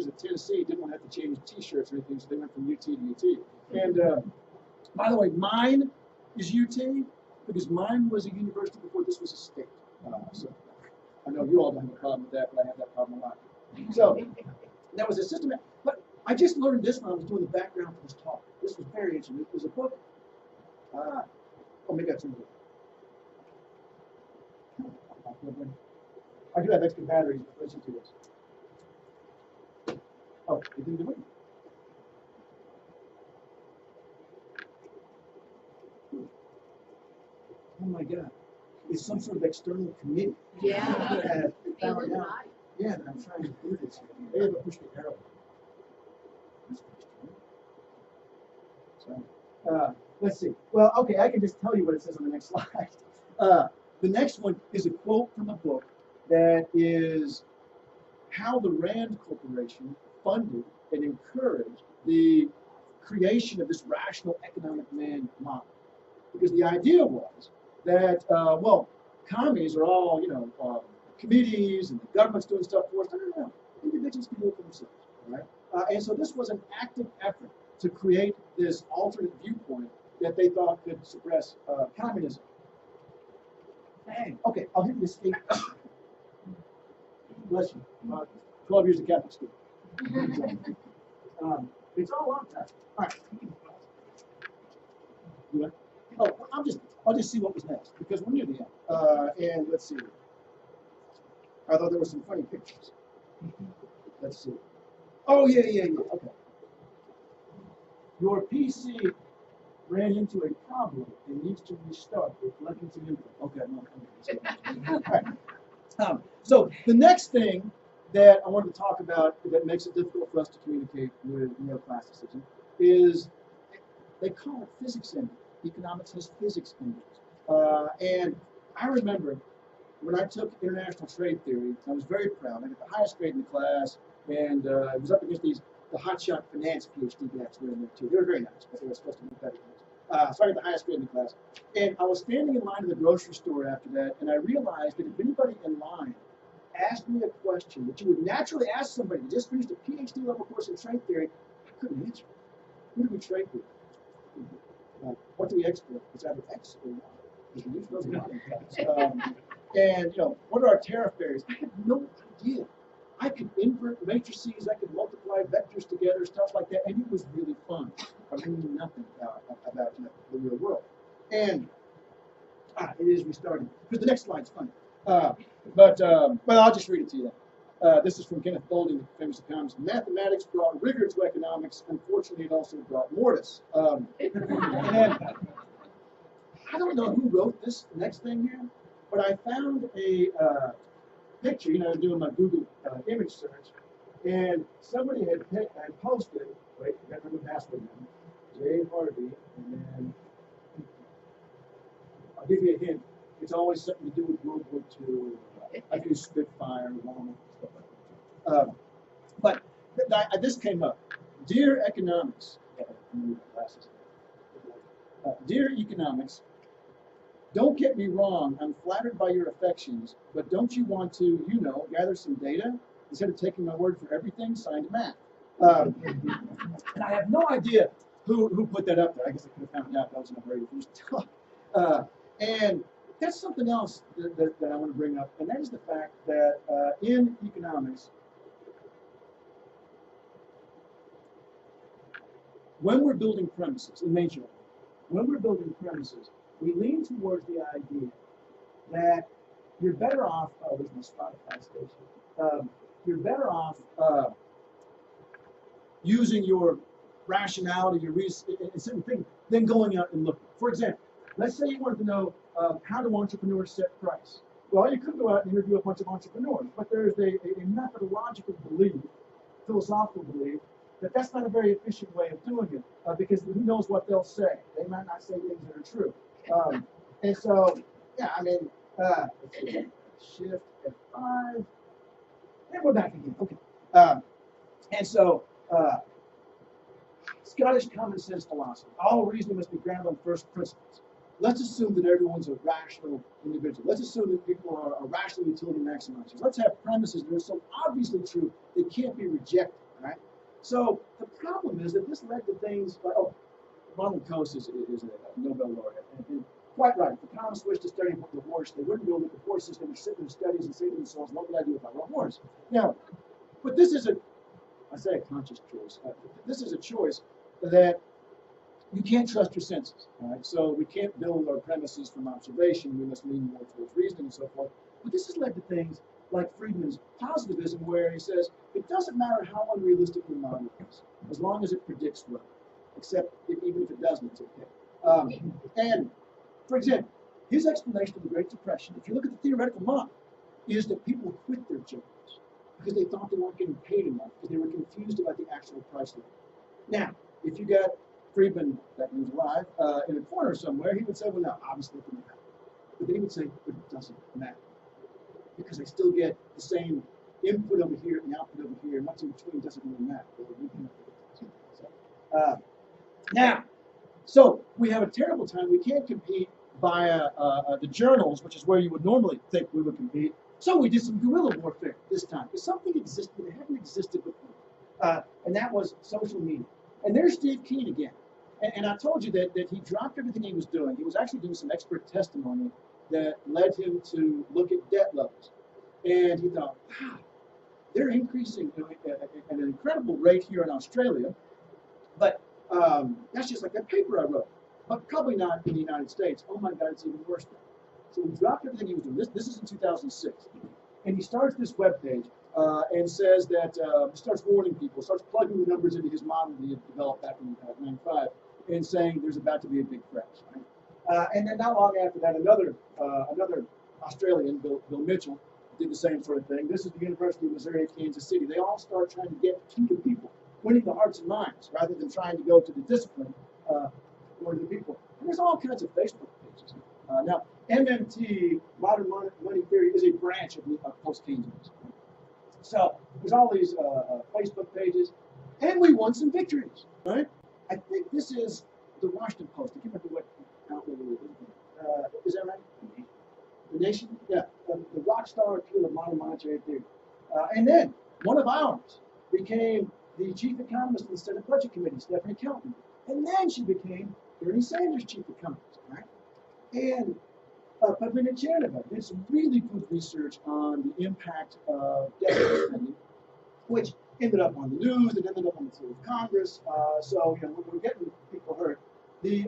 at Tennessee didn't want to have to change T-shirts or anything, so they went from UT to UT. And by the way, mine is UT because mine was a university before this was a state. So I know you all don't have a problem with that, but I have that problem a lot. So that was a system. But I just learned this when I was doing the background for this talk. This was very interesting. It was a book. Maybe that's in here. I do have extra batteries. Listen to this. Oh, it didn't do it. Oh my God. It's some sort of external committee. Yeah. Found out. Yeah, that I'm trying to do this. They haven't pushed the arrow. So, let's see. Well, okay, I can just tell you what it says on the next slide. The next one is a quote from a book that is how the Rand Corporation funded and encouraged the creation of this rational economic man model. Because the idea was that, commies are all, committees and the government's doing stuff for us. No. Individuals can do it for themselves, right? And so this was an active effort to create this alternate viewpoint that they thought could suppress communism. Okay, I'll give you this statement. Bless you. 12 years of Catholic school. It's all long time. All right. I'll just see what was next because we're near the end. And let's see. I thought there were some funny pictures. Let's see. Oh yeah. Okay. Your PC ran into a problem and needs to restart with Lexington input. Okay, no. All right. So the next thing that I wanted to talk about that makes it difficult for us to communicate with neoclassicism is they call it physics engine. Economics has physics engines. And I remember when I took international trade theory, I was very proud. I got the highest grade in the class, and it was up against the hotshot finance PhD guys were in there too. They were very nice, but they were supposed to be better than us. So I got the highest grade in the class. And I was standing in line in the grocery store after that, and I realized that if anybody in line asked me a question that you would naturally ask somebody who just finished a PhD level course in trade theory, I couldn't answer. Who do we trade with? What do we export? It's either X or Y. Because we use those a lot in class. And what are our tariff barriers? I had no idea. I could invert matrices, I could multiply vectors together, stuff like that, and it was really fun. I knew nothing about the real world. And it is restarting. Because the next slide's funny. But I'll just read it to you. This is from Kenneth Boulding, the famous economist. Mathematics brought rigor to economics. Unfortunately, it also brought mortis. And I don't know who wrote this next thing here, but I found a picture, doing my Google image search, and somebody had posted, wait, I got to remember the password now, J. Harvey, and then I'll give you a hint. It's always something to do with World War II. I do Spitfire, Lama, stuff like that. But this came up. Dear Economics, dear Economics, don't get me wrong, I'm flattered by your affections, but don't you want to, gather some data instead of taking my word for everything, signed math. And I have no idea who put that up there. I guess I could have found out. That was in a very first talk. And that's something else that I want to bring up, and that is the fact that in economics, when we're building premises, in major, when we're building premises, we lean towards the idea that you're better off, oh, there's my Spotify station, you're better off using your rationality, your reason, and certain things, than going out and looking. For example, let's say you wanted to know how do entrepreneurs set price. Well, you could go out and interview a bunch of entrepreneurs, but there's a methodological belief, philosophical belief, that that's not a very efficient way of doing it, because who knows what they'll say. They might not say things that are true. And so, yeah, I mean, let's see, shift F5, and we're back again. Okay. And so, Scottish common sense philosophy. All reasoning must be grounded on first principles. Let's assume that everyone's a rational individual. Let's assume that people are rational utility maximizers. Let's have premises that are so obviously true they can't be rejected, right? So the problem is that this led to things like, oh, Ronald Coase is a Nobel laureate, and quite right. If economists wish to study the horse, they wouldn't go look at horses, they would sit in their studies and say to themselves, what would I do if I were a horse? Now, but this is I say a conscious choice. This is a choice that you can't trust your senses. All right? So we can't build our premises from observation. We must lean more towards reasoning and so forth. But this has led to things like Friedman's positivism, where he says it doesn't matter how unrealistic your model is, as long as it predicts well. Except even if it doesn't, it's okay. And for example, his explanation of the Great Depression, if you look at the theoretical model, is that people quit their jobs because they thought they weren't getting paid enough, because they were confused about the actual price level. Now, if you got Friedman, that he was alive, in a corner somewhere, he would say, well, no, obviously it didn't matter. But then he would say, but it doesn't matter. Because I still get the same input over here and output over here, and what's in between doesn't really matter. Now, so we have a terrible time. We can't compete via the journals, which is where you would normally think we would compete. So we did some guerrilla warfare this time, because something existed that hadn't existed before, and that was social media. And there's Steve Keen again. And I told you that he dropped everything he was doing. He was actually doing some expert testimony that led him to look at debt levels. And he thought, wow, they're increasing at an incredible rate here in Australia, but that's just like that paper I wrote, but probably not in the United States. Oh my God, it's even worse now. So he dropped everything he was doing. This is in 2006. And he starts this webpage and says that, starts warning people, starts plugging the numbers into his model that he had developed back in 95, and saying there's about to be a big crash. Right? And then not long after that, another Australian, Bill Mitchell, did the same sort of thing. This is the University of Missouri at Kansas City. They all start trying to get to the people, winning the hearts and minds, rather than trying to go to the discipline or the people. And there's all kinds of Facebook pages. Now, MMT, Modern Money Theory, is a branch of post-Keynesianism. So there's all these Facebook pages, and we won some victories, right? I think this is the Washington Post. I can't remember what outlet it is. Is that right? The Nation? Yeah. The rock star appeal of modern monetary theory. And then one of ours became the chief economist of the Senate Budget Committee, Stephanie Kelton. And then she became Bernie Sanders' chief economist, right? And Putman and Chanova did some really good research on the impact of deficit spending, which ended up on the news, it ended up on the floor of Congress. So, you know, we're getting people hurt. The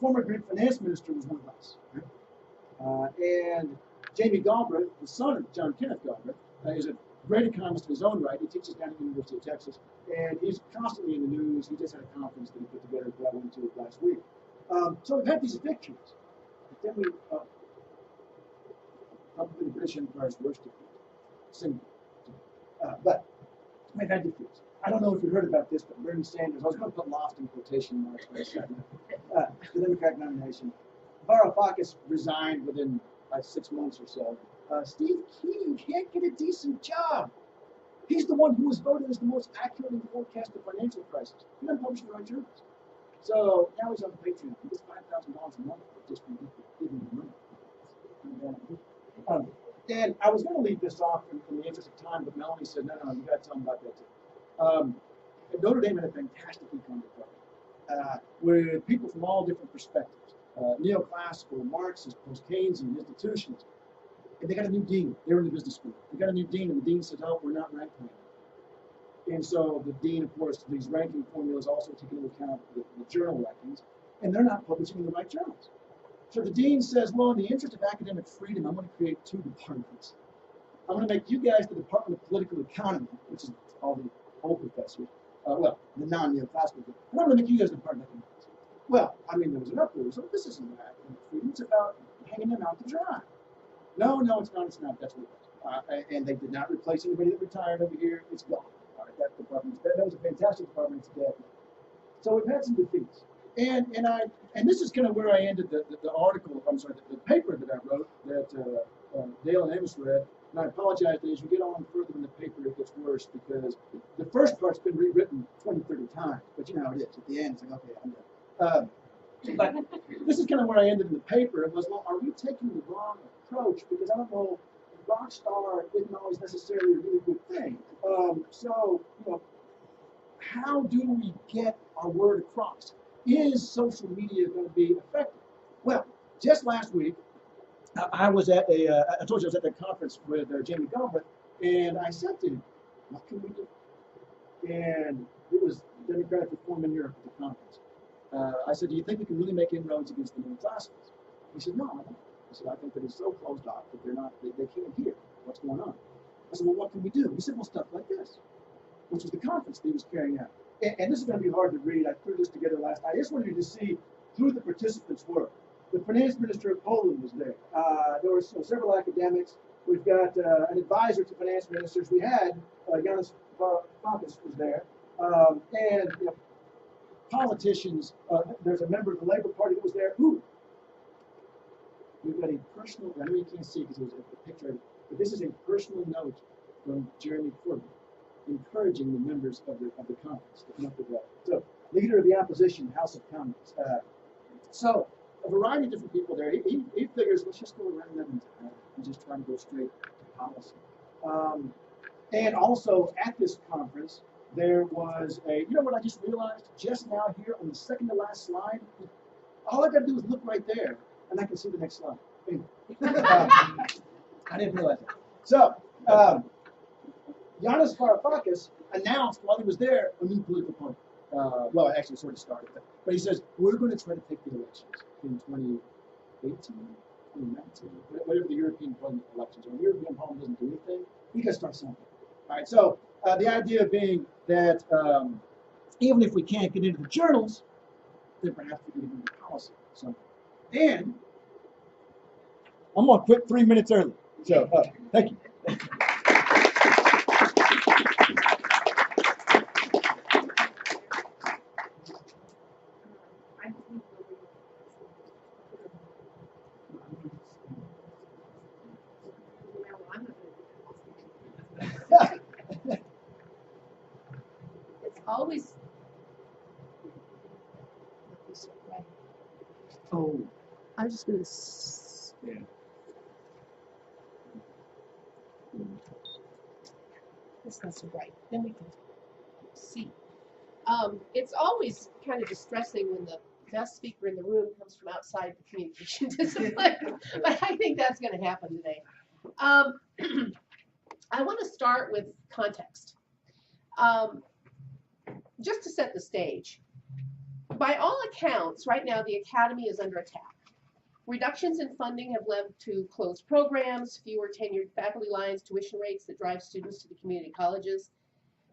former Greek finance minister was one of us, right? And Jamie Galbraith, the son of John Kenneth Galbraith, is a great economist of his own right. He teaches down at the University of Texas, and he's constantly in the news. He just had a conference that he put together that I went to last week. So we've had these victories. But then we, probably the British Empire's worst defeat. But we've had defeats. I don't know if you heard about this, but Bernie Sanders, I was going to put lost in quotation marks for a second, the Democratic nomination. Varoufakis resigned within like 6 months or so. Steve Keen can't get a decent job. He's the one who was voted as the most accurately forecasted financial crisis. He doesn't publish the right journals. So now he's on Patreon. He gets $5,000 a month for just from giving him money. And I was going to leave this off in the interest of time, but Melanie said, no, you got to tell them about that too. Notre Dame had a fantastic econ department with people from all different perspectives, neoclassical, Marxist, post-Keynesian, institutions. And they got a new dean. They were in the business school. They got a new dean, and the dean said, oh, we're not ranked right now. And so the dean, of course, these ranking formulas also take into account the journal rankings, and they're not publishing in the right journals. So the dean says, well, in the interest of academic freedom, I'm going to create two departments. I'm going to make you guys the Department of Political Economy, which is all the old professors, well, the non-neoclassical, and I'm going to make you guys the Department of Economics. Well, I mean, there was an uproar, so this isn't academic freedom, it's about hanging them out to dry. No, it's not, that's what it was. And they did not replace anybody that retired over here, it's gone. All right, that department, that was a fantastic department, it's dead. So we've had some defeats. And this is kind of where I ended the article, I'm sorry, the paper that I wrote that Dale and Amos read. And I apologize that as you get on further in the paper, it gets worse because the first part's been rewritten 20, 30 times. But you know how it is. At the end, it's like, okay, I'm done. But this is kind of where I ended in the paper. It was, well, are we taking the wrong approach? Because I don't know, rock star isn't always necessarily a really good thing. So, you know, how do we get our word across? Is social media going to be effective? Well, just last week, I was at I told you I was at that conference with Jamie Galbraith, and I said to him, what can we do? And it was Democratic Reform in Europe at the conference. I said, do you think we can really make inroads against the neoclassicals? He said, no, I don't. I said, I think that it's so closed off that they can't hear what's going on. I said, well, what can we do? He said, well, stuff like this, which was the conference that he was carrying out. And this is going to be hard to read. I threw this together last night. I just wanted you to see who the participants were. The finance minister of Poland was there. There were several academics. We've got an advisor to finance ministers. We had Janis Varoufakis was there. And you know, politicians. There's a member of the Labour Party that was there. Ooh. We've got a personal, I know you can't see because there's a picture, but this is a personal note from Jeremy Corbyn, encouraging the members of the conference to come up with that. So, leader of the opposition, House of Commons. So, a variety of different people there. He figures, let's just go around them and just try to go straight to policy. And also, at this conference, there was you know what I just realized just now here on the second to last slide? All I got to do is look right there, and I can see the next slide. I didn't realize that. So, Janis Varoufakis announced while he was there a new political party. Well, it actually sort of started that. But he says, we're going to try to take the elections in 2018, 2019, whatever the European Parliament elections are. The European Parliament doesn't do anything. We got to start something. All right, so the idea being that even if we can't get into the journals, then perhaps we can get into policy. So, and I'm going to quit 3 minutes early. So, thank you. It's always. Oh, I'm just going to. yeah. This not so bright. Then we can see. It's always kind of distressing when the best speaker in the room comes from outside the communication discipline, but I think that's going to happen today. I want to start with context. Just to set the stage. By all accounts, right now the Academy is under attack. Reductions in funding have led to closed programs, fewer tenured faculty lines, tuition rates that drive students to the community colleges.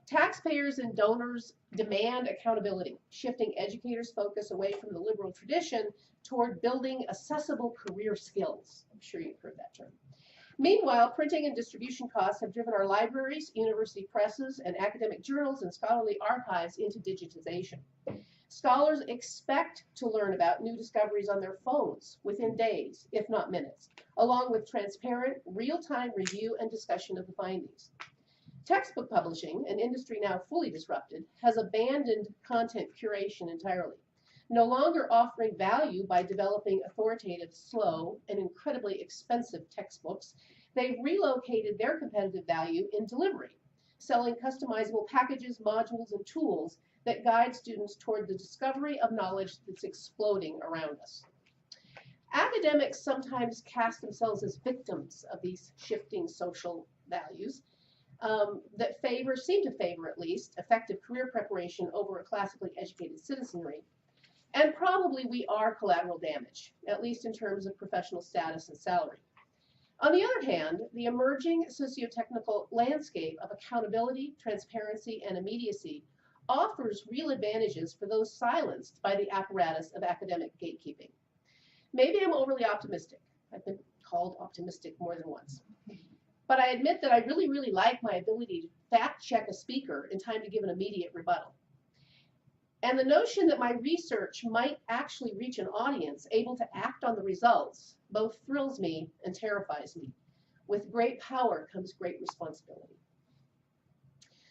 Taxpayers and donors demand accountability, shifting educators' focus away from the liberal tradition toward building accessible career skills. I'm sure you've heard that term. Meanwhile, printing and distribution costs have driven our libraries, university presses, and academic journals and scholarly archives into digitization. Scholars expect to learn about new discoveries on their phones within days, if not minutes, along with transparent, real-time review and discussion of the findings. Textbook publishing, an industry now fully disrupted, has abandoned content curation entirely, no longer offering value by developing authoritative, slow, and incredibly expensive textbooks they've relocated their competitive value in delivery, selling customizable packages, modules, and tools that guide students toward the discovery of knowledge that's exploding around us. Academics sometimes cast themselves as victims of these shifting social values that seem to favor at least, effective career preparation over a classically educated citizenry. And probably we are collateral damage, at least in terms of professional status and salary. On the other hand, the emerging socio-technical landscape of accountability, transparency, and immediacy offers real advantages for those silenced by the apparatus of academic gatekeeping. Maybe I'm overly optimistic. I've been called optimistic more than once. But I admit that I really like my ability to fact check a speaker in time to give an immediate rebuttal. And the notion that my research might actually reach an audience able to act on the results both thrills me and terrifies me. With great power comes great responsibility.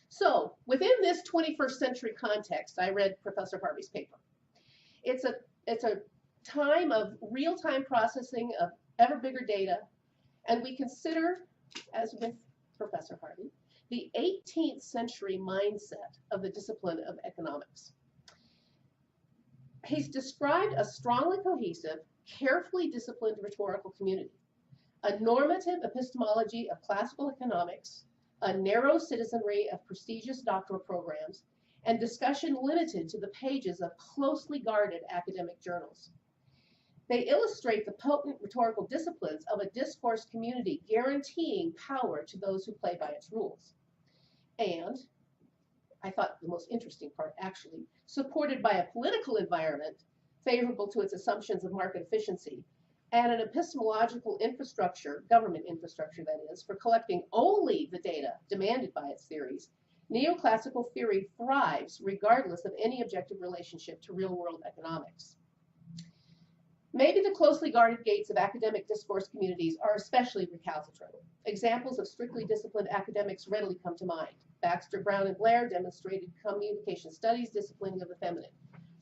So within this 21st century context, I read Professor Harvey's paper. It's a time of real-time processing of ever bigger data, and we consider, as with Professor Harvey, the 18th century mindset of the discipline of economics. He's described a strongly cohesive, carefully disciplined rhetorical community, a normative epistemology of classical economics, a narrow citizenry of prestigious doctoral programs, and discussion limited to the pages of closely guarded academic journals. They illustrate the potent rhetorical disciplines of a discourse community guaranteeing power to those who play by its rules. And, I thought the most interesting part actually, supported by a political environment favorable to its assumptions of market efficiency, and an epistemological infrastructure, government infrastructure that is, for collecting only the data demanded by its theories, neoclassical theory thrives regardless of any objective relationship to real-world economics. Maybe the closely guarded gates of academic discourse communities are especially recalcitrant. Examples of strictly disciplined academics readily come to mind. Baxter, Brown, and Blair demonstrated communication studies disciplining of the feminine.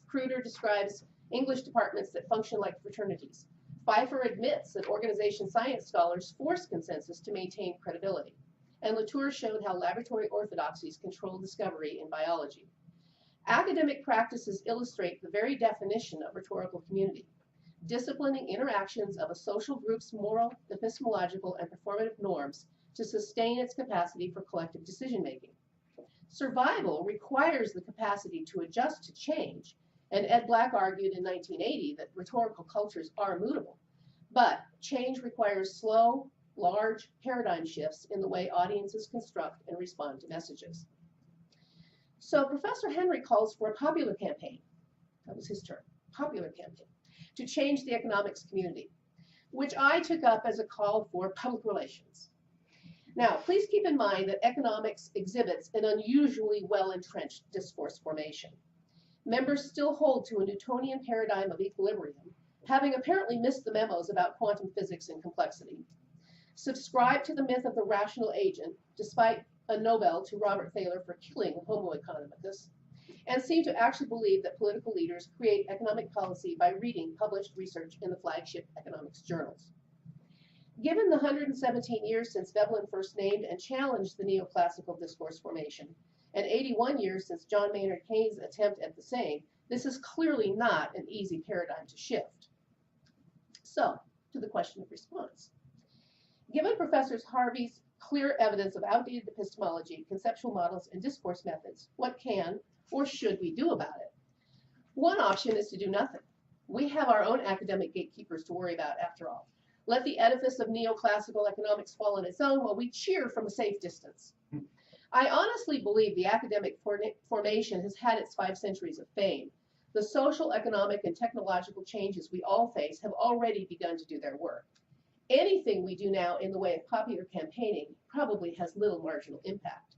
Kruder describes English departments that function like fraternities. Cyphert admits that organization science scholars force consensus to maintain credibility. And Latour showed how laboratory orthodoxies control discovery in biology. Academic practices illustrate the very definition of rhetorical community, disciplining interactions of a social group's moral, epistemological, and performative norms to sustain its capacity for collective decision-making. Survival requires the capacity to adjust to change, and Ed Black argued in 1980 that rhetorical cultures are immutable, but change requires slow, large paradigm shifts in the way audiences construct and respond to messages. So Professor Henry calls for a popular campaign, that was his term, popular campaign, to change the economics community, which I took up as a call for public relations. Now, please keep in mind that economics exhibits an unusually well-entrenched discourse formation. Members still hold to a Newtonian paradigm of equilibrium, having apparently missed the memos about quantum physics and complexity. Subscribe to the myth of the rational agent, despite a Nobel to Robert Thaler for killing Homo economicus, and seem to actually believe that political leaders create economic policy by reading published research in the flagship economics journals. Given the 117 years since Veblen first named and challenged the neoclassical discourse formation, and 81 years since John Maynard Keynes' attempt at the same, this is clearly not an easy paradigm to shift. So, to the question of response. Given Professor Harvey's clear evidence of outdated epistemology, conceptual models, and discourse methods, what can or should we do about it? One option is to do nothing. We have our own academic gatekeepers to worry about, after all. Let the edifice of neoclassical economics fall on its own while we cheer from a safe distance. I honestly believe the academic formation has had its 5 centuries of fame. The social, economic, and technological changes we all face have already begun to do their work. Anything we do now in the way of popular campaigning probably has little marginal impact.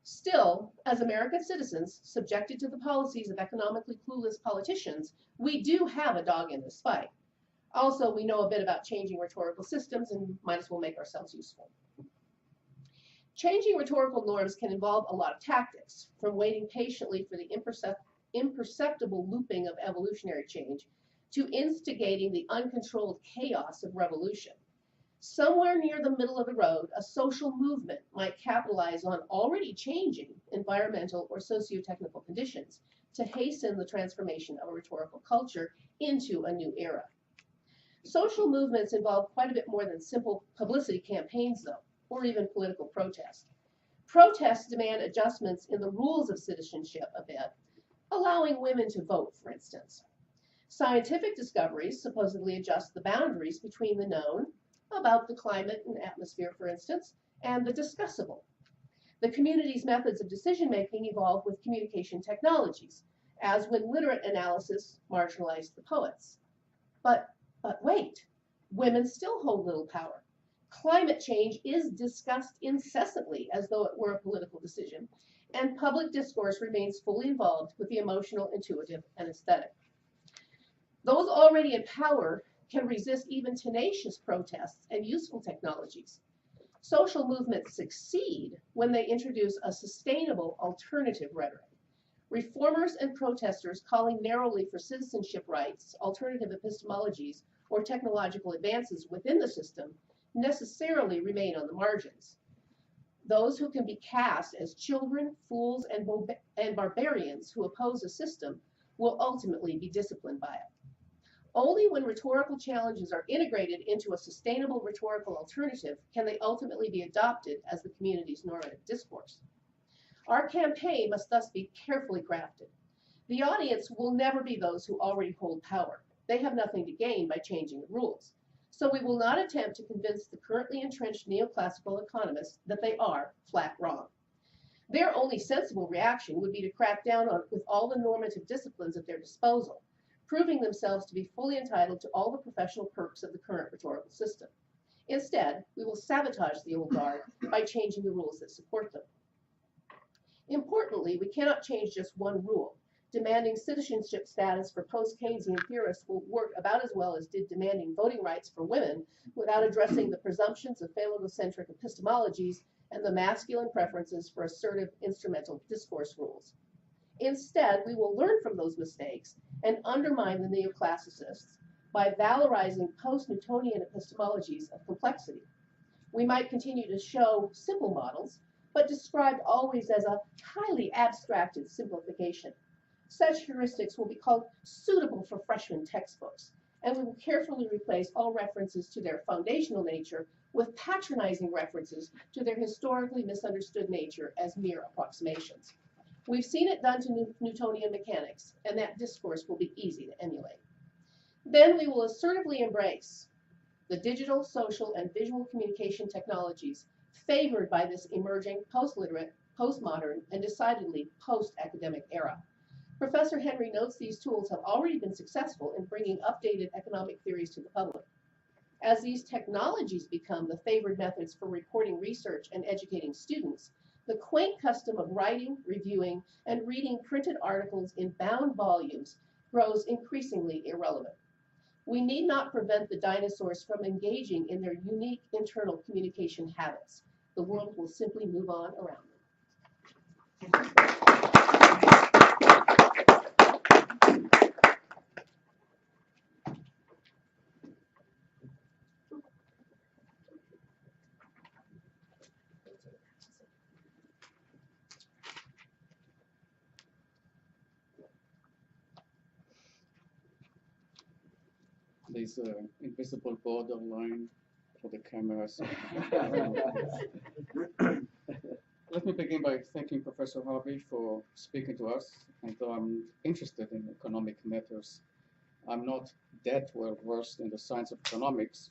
Still, as American citizens subjected to the policies of economically clueless politicians, we do have a dog in this fight. Also, we know a bit about changing rhetorical systems and might as well make ourselves useful. Changing rhetorical norms can involve a lot of tactics, from waiting patiently for the imperceptible looping of evolutionary change to instigating the uncontrolled chaos of revolution. Somewhere near the middle of the road, a social movement might capitalize on already changing environmental or socio-technical conditions to hasten the transformation of a rhetorical culture into a new era. Social movements involve quite a bit more than simple publicity campaigns, though, or even political protest. Protests demand adjustments in the rules of citizenship a bit, allowing women to vote, for instance. Scientific discoveries supposedly adjust the boundaries between the known, about the climate and atmosphere, for instance, and the discussable. The community's methods of decision-making evolve with communication technologies, as when literate analysis marginalized the poets. But wait, women still hold little power. Climate change is discussed incessantly as though it were a political decision, and public discourse remains fully involved with the emotional, intuitive, and aesthetic. Those already in power can resist even tenacious protests and useful technologies. Social movements succeed when they introduce a sustainable alternative rhetoric. Reformers and protesters calling narrowly for citizenship rights, alternative epistemologies, or technological advances within the system necessarily remain on the margins. Those who can be cast as children, fools, and barbarians who oppose a system will ultimately be disciplined by it. Only when rhetorical challenges are integrated into a sustainable rhetorical alternative can they ultimately be adopted as the community's normative discourse. Our campaign must thus be carefully crafted. The audience will never be those who already hold power. They have nothing to gain by changing the rules. So we will not attempt to convince the currently entrenched neoclassical economists that they are flat wrong. Their only sensible reaction would be to crack down on with all the normative disciplines at their disposal, proving themselves to be fully entitled to all the professional perks of the current rhetorical system. Instead, we will sabotage the old guard by changing the rules that support them. Importantly, we cannot change just one rule. Demanding citizenship status for post-Keynesian theorists will work about as well as did demanding voting rights for women without addressing the presumptions of phallogocentric epistemologies and the masculine preferences for assertive instrumental discourse rules. Instead, we will learn from those mistakes and undermine the neoclassicists by valorizing post-Newtonian epistemologies of complexity. We might continue to show simple models, but described always as a highly abstracted simplification. Such heuristics will be called suitable for freshman textbooks, and we will carefully replace all references to their foundational nature with patronizing references to their historically misunderstood nature as mere approximations. We've seen it done to Newtonian mechanics, and that discourse will be easy to emulate. Then we will assertively embrace the digital, social, and visual communication technologies favored by this emerging post-literate, postmodern, and decidedly post-academic era. Professor Henry notes these tools have already been successful in bringing updated economic theories to the public. As these technologies become the favored methods for reporting research and educating students, the quaint custom of writing, reviewing, and reading printed articles in bound volumes grows increasingly irrelevant. We need not prevent the dinosaurs from engaging in their unique internal communication habits. The world will simply move on around them. There's an invisible borderline for the cameras. Let me begin by thanking Professor Harvey for speaking to us. And though I'm interested in economic matters, I'm not that well versed in the science of economics.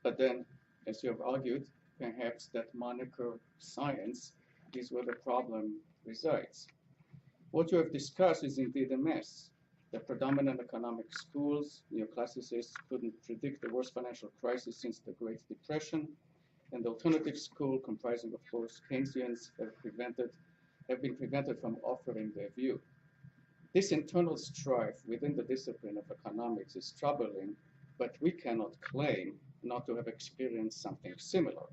But then, as you have argued, perhaps that moniker science is where the problem resides. What you have discussed is indeed a mess. The predominant economic schools, neoclassicists, couldn't predict the worst financial crisis since the Great Depression, and the alternative school, comprising of course Keynesians, have been prevented from offering their view. This internal strife within the discipline of economics is troubling, but we cannot claim not to have experienced something similar.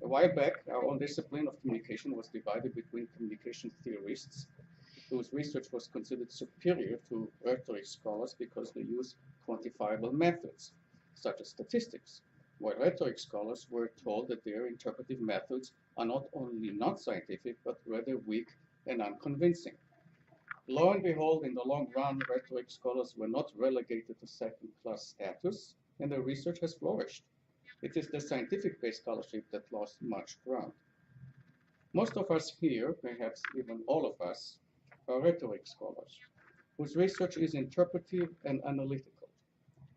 A while back, our own discipline of communication was divided between communication theorists, whose research was considered superior to rhetoric scholars because they use quantifiable methods, such as statistics, while rhetoric scholars were told that their interpretive methods are not only not scientific, but rather weak and unconvincing. Lo and behold, in the long run, rhetoric scholars were not relegated to second-class status, and their research has flourished. It is the scientific-based scholarship that lost much ground. Most of us here, perhaps even all of us, are rhetoric scholars, whose research is interpretive and analytical.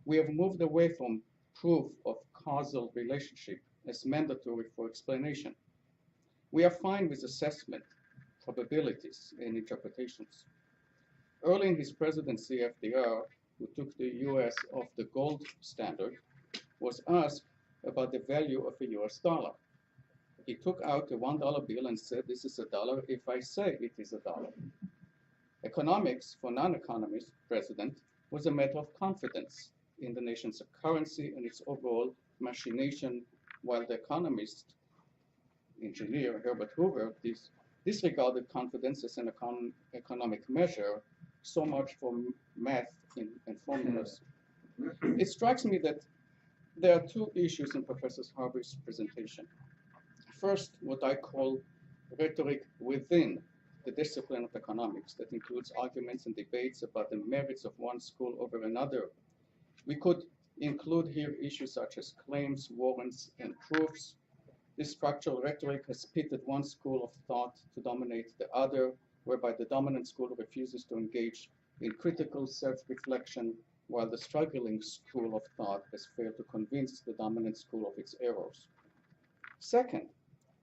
We have moved away from proof of causal relationship as mandatory for explanation. We are fine with assessment, probabilities, and interpretations. Early in his presidency, FDR, who took the US off the gold standard, was asked about the value of a US dollar. He took out a $1 bill and said, "This is a dollar if I say it is a dollar." Economics, for non-economists, President, was a matter of confidence in the nation's currency and its overall machination, while the economist, engineer Herbert Hoover, disregarded confidence as an economic measure, so much for math and formulas. It strikes me that there are two issues in Professor Harvey's presentation. First, what I call rhetoric within the discipline of economics that includes arguments and debates about the merits of one school over another. We could include here issues such as claims, warrants, and proofs. This structural rhetoric has pitted one school of thought to dominate the other, whereby the dominant school refuses to engage in critical self-reflection, while the struggling school of thought has failed to convince the dominant school of its errors. Second,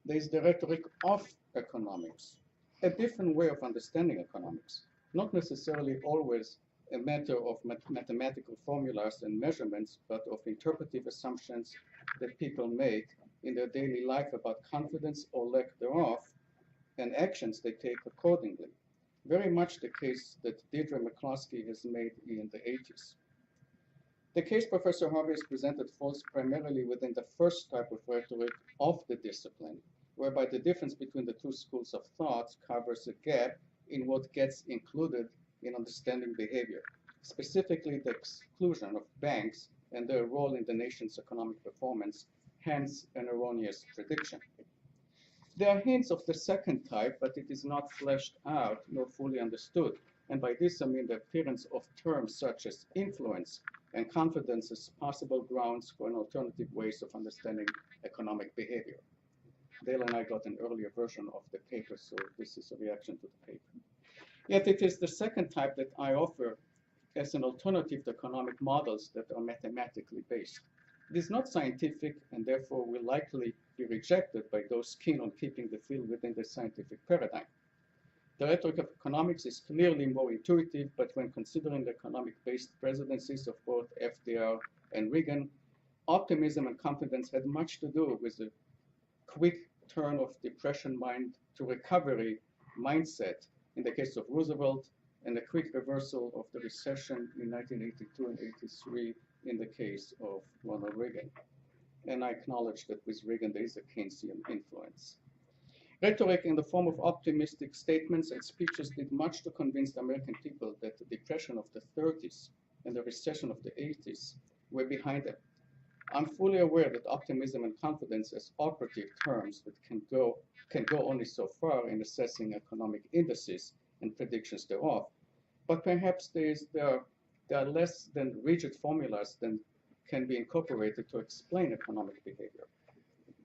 there is the rhetoric of economics, a different way of understanding economics, not necessarily always a matter of mathematical formulas and measurements, but of interpretive assumptions that people make in their daily life about confidence or lack thereof, and actions they take accordingly. Very much the case that Deirdre McCloskey has made in the 80s. The case Professor Harvey has presented falls primarily within the first type of rhetoric of the discipline, whereby the difference between the two schools of thought covers a gap in what gets included in understanding behavior, specifically the exclusion of banks and their role in the nation's economic performance, hence an erroneous prediction. There are hints of the second type, but it is not fleshed out nor fully understood, and by this I mean the appearance of terms such as influence and confidence as possible grounds for an alternative ways of understanding economic behavior. Dale and I got an earlier version of the paper, so this is a reaction to the paper. Yet it is the second type that I offer as an alternative to economic models that are mathematically based. It is not scientific and therefore will likely be rejected by those keen on keeping the field within the scientific paradigm. The rhetoric of economics is clearly more intuitive, but when considering the economic-based presidencies of both FDR and Reagan, optimism and confidence had much to do with the quick turn of depression mind to recovery mindset in the case of Roosevelt, and a quick reversal of the recession in 1982 and 83 in the case of Ronald Reagan. And I acknowledge that with Reagan there is a Keynesian influence. Rhetoric in the form of optimistic statements and speeches did much to convince the American people that the depression of the 30s and the recession of the 80s were behind them. I'm fully aware that optimism and confidence as operative terms that can go only so far in assessing economic indices and predictions thereof, but perhaps there are less than rigid formulas that can be incorporated to explain economic behavior.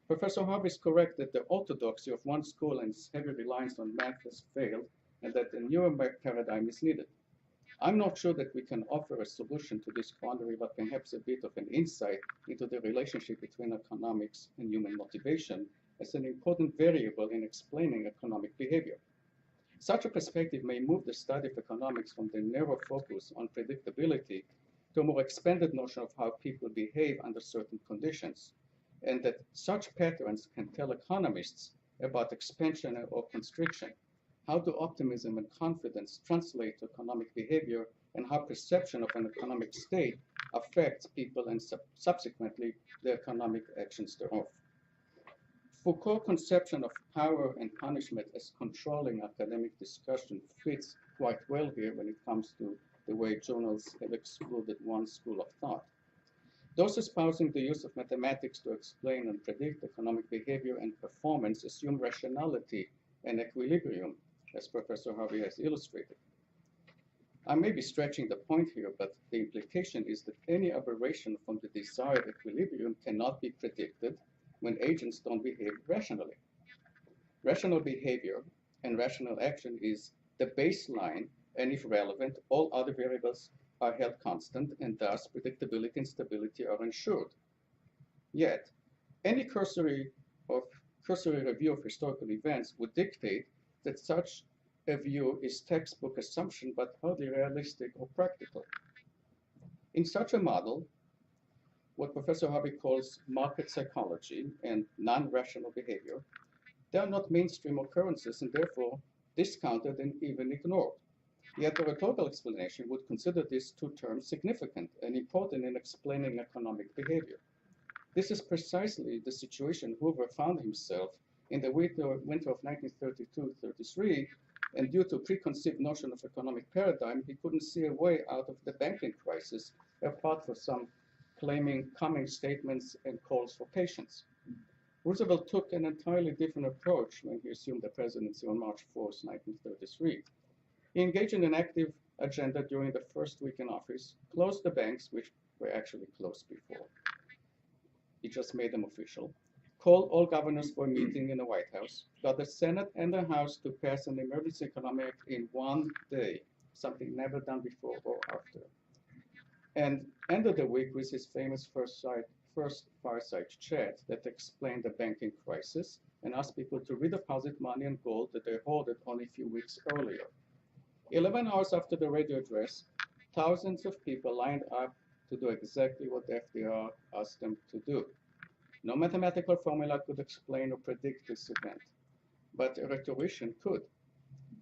Professor Harvey is correct that the orthodoxy of one school and its heavy reliance on math has failed, and that a newer paradigm is needed. I'm not sure that we can offer a solution to this quandary, but perhaps a bit of an insight into the relationship between economics and human motivation as an important variable in explaining economic behavior. Such a perspective may move the study of economics from the narrow focus on predictability to a more expanded notion of how people behave under certain conditions, and that such patterns can tell economists about expansion or constriction, how do optimism and confidence translate to economic behavior, and how perception of an economic state affects people and subsequently the economic actions thereof. Foucault's conception of power and punishment as controlling academic discussion fits quite well here when it comes to the way journals have excluded one school of thought. Those espousing the use of mathematics to explain and predict economic behavior and performance assume rationality and equilibrium, as Professor Harvey has illustrated. I may be stretching the point here, but the implication is that any aberration from the desired equilibrium cannot be predicted when agents don't behave rationally. Rational behavior and rational action is the baseline, and if relevant, all other variables are held constant, and thus predictability and stability are ensured. Yet, any cursory review of historical events would dictate that such a view is textbook assumption, but hardly realistic or practical. In such a model, what Professor Harvey calls market psychology and non-rational behavior, they are not mainstream occurrences and therefore discounted and even ignored. Yet the rhetorical explanation would consider these two terms significant and important in explaining economic behavior. This is precisely the situation Hoover found himself in the winter of 1932-33, and due to preconceived notion of economic paradigm, he couldn't see a way out of the banking crisis, apart from some claiming coming statements and calls for patience. Roosevelt took an entirely different approach when he assumed the presidency on March 4, 1933. He engaged in an active agenda during the first week in office, closed the banks, which were actually closed before. He just made them official, called all governors for a meeting in the White House, got the Senate and the House to pass an emergency economic act in one day, something never done before or after, and ended the week with his famous first fireside chat that explained the banking crisis and asked people to redeposit money and gold that they hoarded only a few weeks earlier. 11 hours after the radio address, thousands of people lined up to do exactly what the FDR asked them to do. No mathematical formula could explain or predict this event, but a rhetorician could.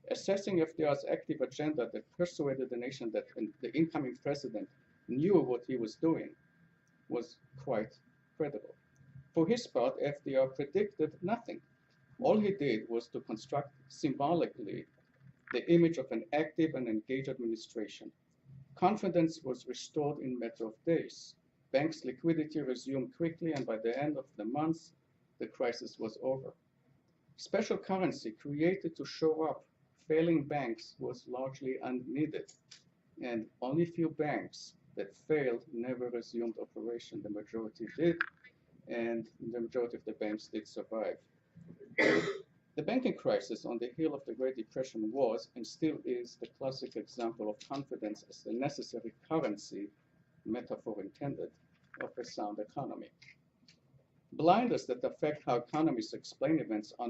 Assessing FDR's active agenda that persuaded the nation that the incoming president knew what he was doing was quite credible. For his part, FDR predicted nothing. All he did was to construct symbolically the image of an active and engaged administration. Confidence was restored in a matter of days. Banks' liquidity resumed quickly, and by the end of the month, the crisis was over. Special currency created to show up failing banks was largely unneeded, and only few banks that failed never resumed operation. The majority did, and the majority of the banks did survive. The banking crisis on the heel of the Great Depression was, and still is, the classic example of confidence as the necessary currency, metaphor intended, of a sound economy. Blinders that affect how economists explain events are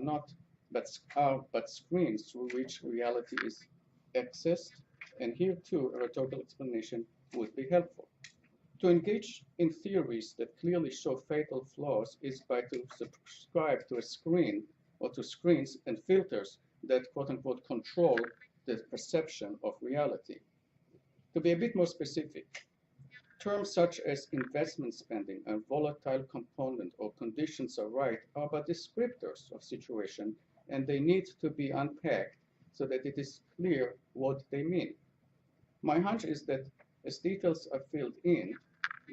but screens through which reality is accessed, and here too a rhetorical explanation would be helpful. To engage in theories that clearly show fatal flaws is by to subscribe to a screen or to screens and filters that quote-unquote control the perception of reality. To be a bit more specific, terms such as investment spending, a volatile component, or conditions are right are but descriptors of situation, and they need to be unpacked so that it is clear what they mean. My hunch is that as details are filled in,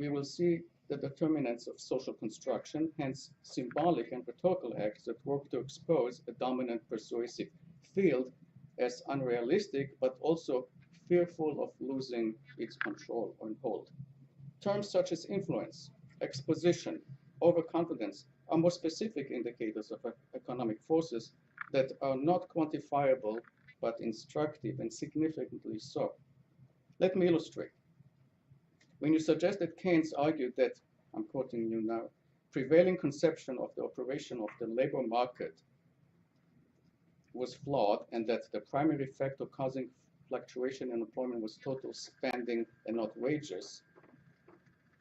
we will see the determinants of social construction, hence symbolic and rhetorical acts that work to expose a dominant persuasive field as unrealistic, but also fearful of losing its control or hold. Terms such as influence, exposition, overconfidence are more specific indicators of economic forces that are not quantifiable, but instructive and significantly so. Let me illustrate. When you suggest that Keynes argued that, I'm quoting you now, prevailing conception of the operation of the labor market was flawed and that the primary factor causing fluctuation in employment was total spending and not wages,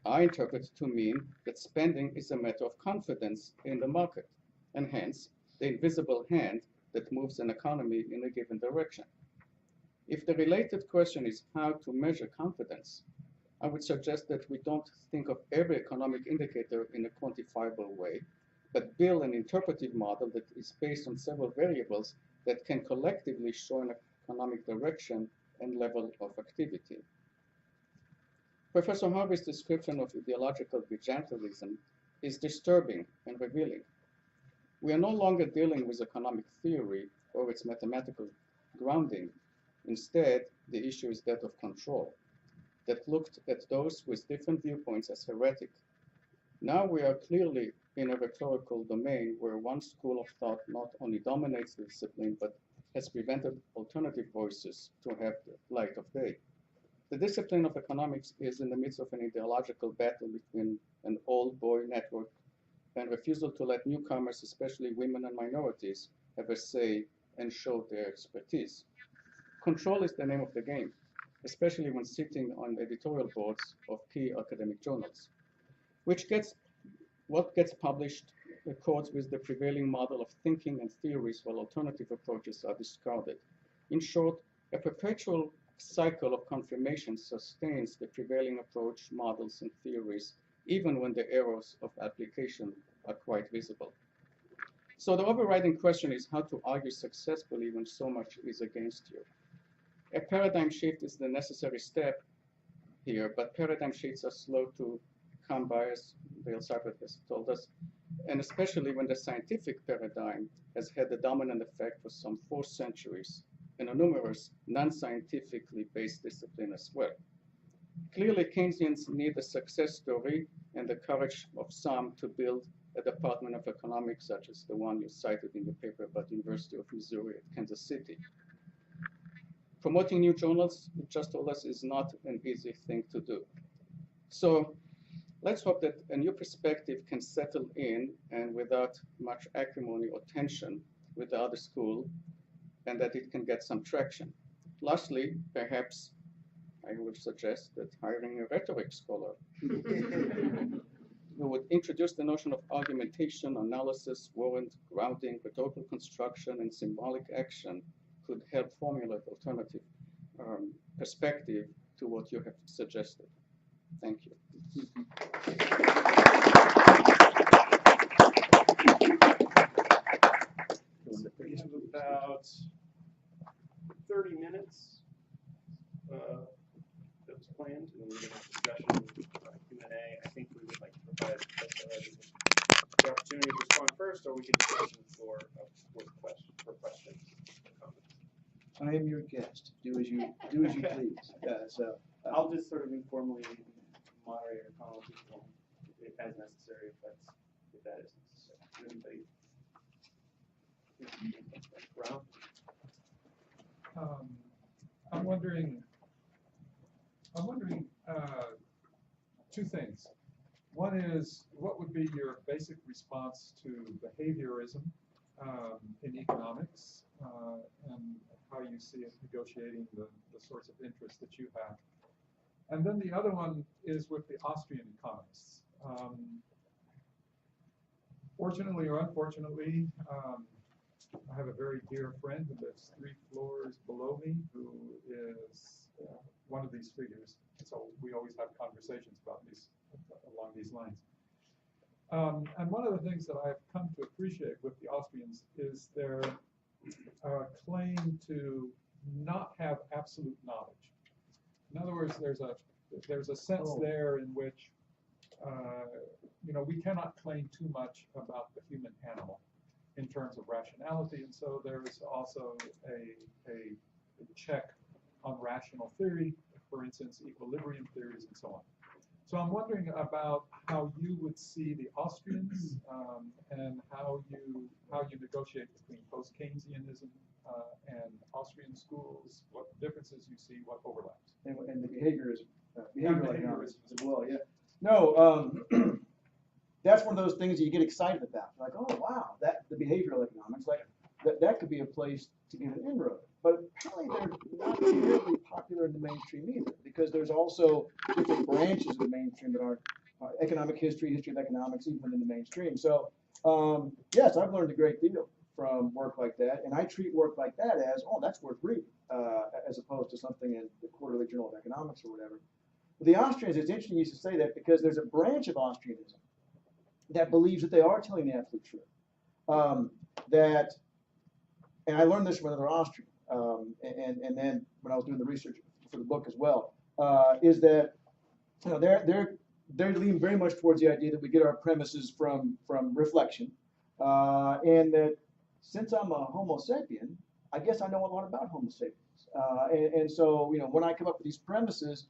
I interpret to mean that spending is a matter of confidence in the market, and hence the invisible hand that moves an economy in a given direction. If the related question is how to measure confidence, I would suggest that we don't think of every economic indicator in a quantifiable way, but build an interpretive model that is based on several variables that can collectively show an economic direction and level of activity. Professor Harvey's description of ideological vigilantism is disturbing and revealing. We are no longer dealing with economic theory or its mathematical grounding. Instead, the issue is that of control, that looked at those with different viewpoints as heretic. Now we are clearly in a rhetorical domain where one school of thought not only dominates the discipline, but has prevented alternative voices to have the light of day. The discipline of economics is in the midst of an ideological battle between an old boy network and refusal to let newcomers, especially women and minorities, have a say and show their expertise. Control is the name of the game, especially when sitting on editorial boards of key academic journals. What gets published accords with the prevailing model of thinking and theories, while alternative approaches are discarded. In short, a perpetual cycle of confirmation sustains the prevailing approach, models, and theories, even when the errors of application are quite visible. So the overriding question is how to argue successfully when so much is against you. A paradigm shift is the necessary step here, but paradigm shifts are slow to come by, as Dale Cyphert has told us, and especially when the scientific paradigm has had a dominant effect for some 4 centuries, and a numerous non-scientifically based discipline as well. Clearly, Keynesians need a success story and the courage of some to build a Department of Economics such as the one you cited in your paper about the University of Missouri at Kansas City. Promoting new journals, you just told us, is not an easy thing to do. So let's hope that a new perspective can settle in and without much acrimony or tension with the other school, and that it can get some traction. Lastly, perhaps I would suggest that hiring a rhetoric scholar who would introduce the notion of argumentation, analysis, warrant, grounding, rhetorical construction, and symbolic action could help formulate alternative perspective to what you have suggested. Thank you. We have about 30 minutes that was planned, and then we're going to have discussion, Q&A. I think we would like to provide the opportunity to respond first, or we can open the floor for questions or comments. I am your guest. Do as you please. I'll just sort of informally moderate or call people as necessary if that is necessary. Anybody? Round? I'm wondering 2 things. One is, what would be your basic response to behaviorism in economics, and how you see it negotiating the sorts of interests that you have? And then the other one is with the Austrian economists. Fortunately or unfortunately, I have a very dear friend who lives 3 floors below me, who is one of these figures. So we always have conversations about along these lines. And one of the things that I've come to appreciate with the Austrians is their claim to not have absolute knowledge. In other words, there's a sense there in which we cannot claim too much about the human animal in terms of rationality, and so there is also a check on rational theory, for instance, equilibrium theories and so on. So I'm wondering about how you would see the Austrians and how you negotiate between post-Keynesianism and Austrian schools, what differences you see, what overlaps. And the behavioral economics as well, yeah. No, that's one of those things that you get excited about. Like, oh wow, the behavioral economics, like that could be a place to get an inroad. But apparently they're not terribly popular in the mainstream either, because there's also different branches of the mainstream that are economic history of economics, even in the mainstream. So yes, I've learned a great deal from work like that, and I treat work like that as, oh, that's worth reading, as opposed to something in the Quarterly Journal of Economics or whatever. But the Austrians, it's interesting you should say that, because there's a branch of Austrianism that believes that they are telling the absolute truth. And I learned this from another Austrian, and then when I was doing the research for the book as well, is that you know, they lean very much towards the idea that we get our premises from reflection, and that since I'm a Homo sapien, I guess I know a lot about Homo sapiens. And so, you know, when I come up with these premises,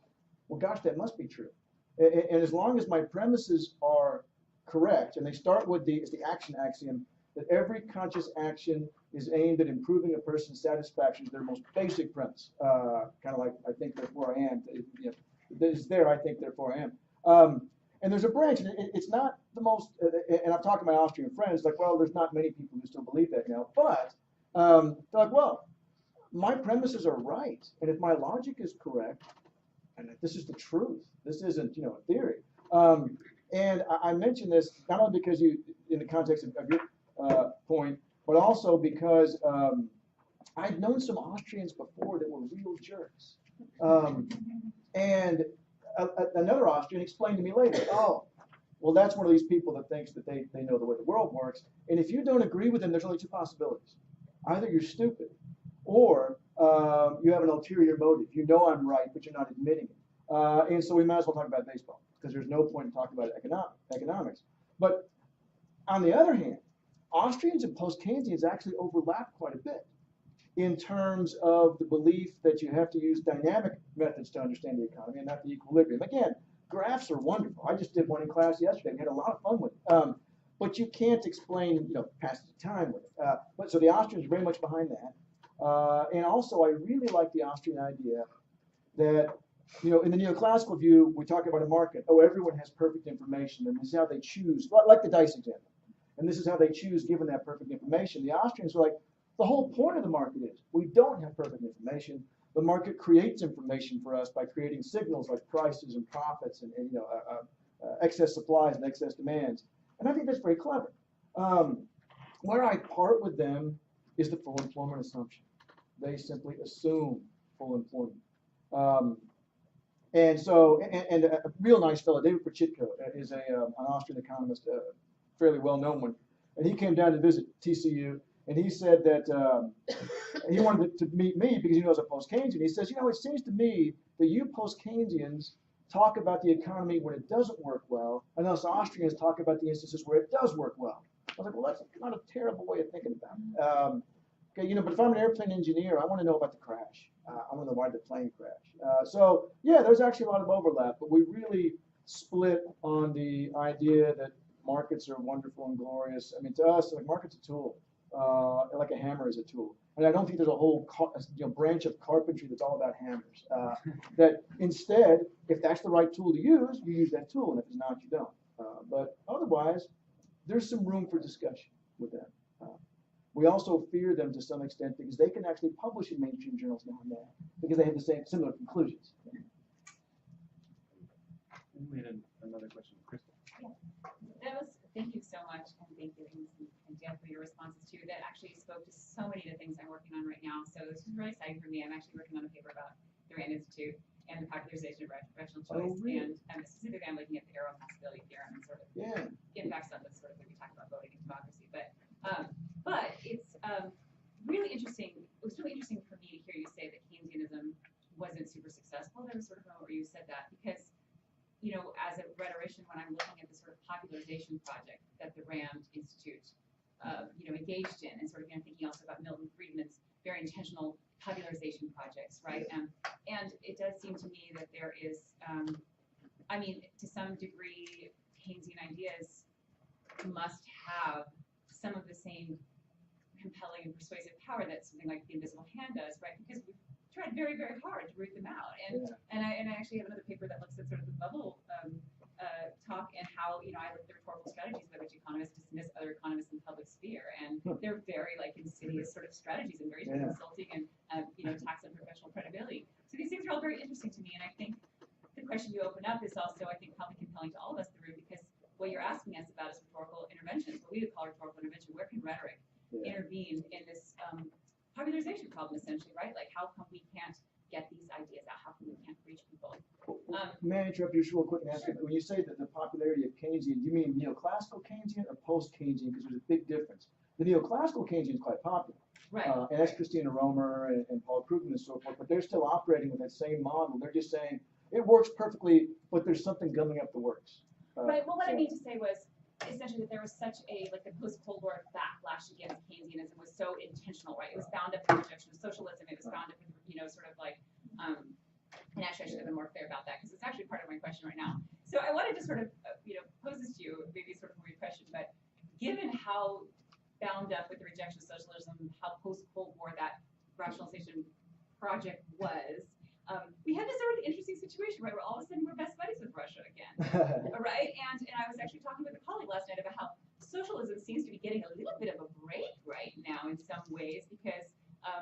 well, gosh, that must be true. And as long as my premises are correct, and they start with the action axiom that every conscious action is aimed at improving a person's satisfaction, is their most basic premise. Kind of like, I think, therefore I am. You know, it's there, I think, therefore I am. And there's a branch, and it's not the most, and I've talked to my Austrian friends, like, well, there's not many people who still believe that now, but they're like, well, my premises are right, and if my logic is correct, and if this is the truth, this isn't, you know, a theory. And I mention this not only because you, in the context of your point, but also because I'd known some Austrians before that were real jerks. And another Austrian explained to me later, oh, well, that's one of these people that thinks that they know the way the world works. And if you don't agree with them, there's only two possibilities. Either you're stupid, or you have an ulterior motive. You know I'm right, but you're not admitting it. And so we might as well talk about baseball, because there's no point in talking about economics. But on the other hand, Austrians and post-Keynesians actually overlap quite a bit in terms of the belief that you have to use dynamic methods to understand the economy and not the equilibrium. Again, graphs are wonderful. I just did one in class yesterday. We had a lot of fun with it. But you can't explain, you know, passage of time with it. But so the Austrians are very much behind that. And also, I really like the Austrian idea that, you know, in the neoclassical view, we talk about a market. Oh, everyone has perfect information, and this is how they choose, like the dice example. And this is how they choose given that perfect information. The Austrians are like, the whole point of the market is we don't have perfect information. The market creates information for us by creating signals like prices and profits and you know, excess supplies and excess demands. And I think that's very clever. Where I part with them is the full employment assumption. They simply assume full employment. And so, and a real nice fellow, David Pachitko, is an Austrian economist, fairly well-known one. And he came down to visit TCU, and he said that he wanted to meet me because he knows I'm post-Keynesian. He says, you know, it seems to me that you post-Keynesians talk about the economy when it doesn't work well, and us Austrians talk about the instances where it does work well. I was like, well, that's not a terrible way of thinking about it. Okay, you know, but if I'm an airplane engineer, I want to know about the crash. I want to know why the plane crashed. So, yeah, there's actually a lot of overlap, but we really split on the idea that markets are wonderful and glorious. I mean, to us, like, market's a tool, like a hammer is a tool. And I don't think there's a whole branch of carpentry that's all about hammers. That instead, if that's the right tool to use, you use that tool, and if it's not, you don't. But otherwise, there's some room for discussion with them. We also fear them to some extent because they can actually publish in mainstream journals now and then because they have the similar conclusions. We had another question, Crystal. Yeah. Thank you so much, and thank you, and Dan, for your responses too. That actually spoke to so many of the things I'm working on right now. So this is really exciting for me. I'm actually working on a paper about the Rand Institute and the popularization of rational choice. Oh, really? And specifically, I'm looking at the arrow possibility theorem and sort of impacts on the sort of thing we talked about voting and democracy. But it's really interesting. It was really interesting for me to hear you say that Keynesianism wasn't super successful. There was sort of a moment where you said that because, you know, as a rhetorician, when I'm looking at the sort of popularization project that the Rand Institute, you know, engaged in, and sort of, you know, thinking also about Milton Friedman's very intentional popularization projects, right? And it does seem to me that there is, I mean, to some degree, Keynesian ideas must have some of the same compelling and persuasive power that something like the invisible hand does, right? Because we've tried very, very hard to root them out. And I actually have another paper that looks at sort of the bubble talk and how, you know, I look at the rhetorical strategies by which economists dismiss other economists in the public sphere. And they're very like insidious sort of strategies and very insulting and, you know, tax on professional credibility. So these things are all very interesting to me. And I think the question you open up is also, I think, probably compelling to all of us in the room, because what you're asking us about is rhetorical interventions, what we would call rhetorical intervention. Where can rhetoric intervene in this popularization problem, essentially, right? Like, how come we can't get these ideas out? How come we can't reach people? May I interrupt you just real quick and ask you, when you say that the popularity of Keynesian, do you mean neoclassical Keynesian or post-Keynesian? Because there's a big difference. The neoclassical Keynesian is quite popular. Right. And that's Christina Romer and Paul Krugman and so forth, but they're still operating with that same model. They're just saying, it works perfectly, but there's something gumming up the works. Right, well, what I so- mean to say was essentially that there was such a, like the post-Cold War backlash against Keynesianism was so intentional, right? It was bound up with rejection of socialism, it was bound up with, sort of like, and actually I should have been more clear about that because it's actually part of my question right now. So I wanted to sort of, pose this to you, maybe sort of more your question, but given how bound up with the rejection of socialism, how post-Cold War that rationalization project was, we had this sort of interesting situation, right, where all of a sudden we're best buddies with Russia again, right? And I was actually talking with a colleague last night about how socialism seems to be getting a little bit of a break right now in some ways because,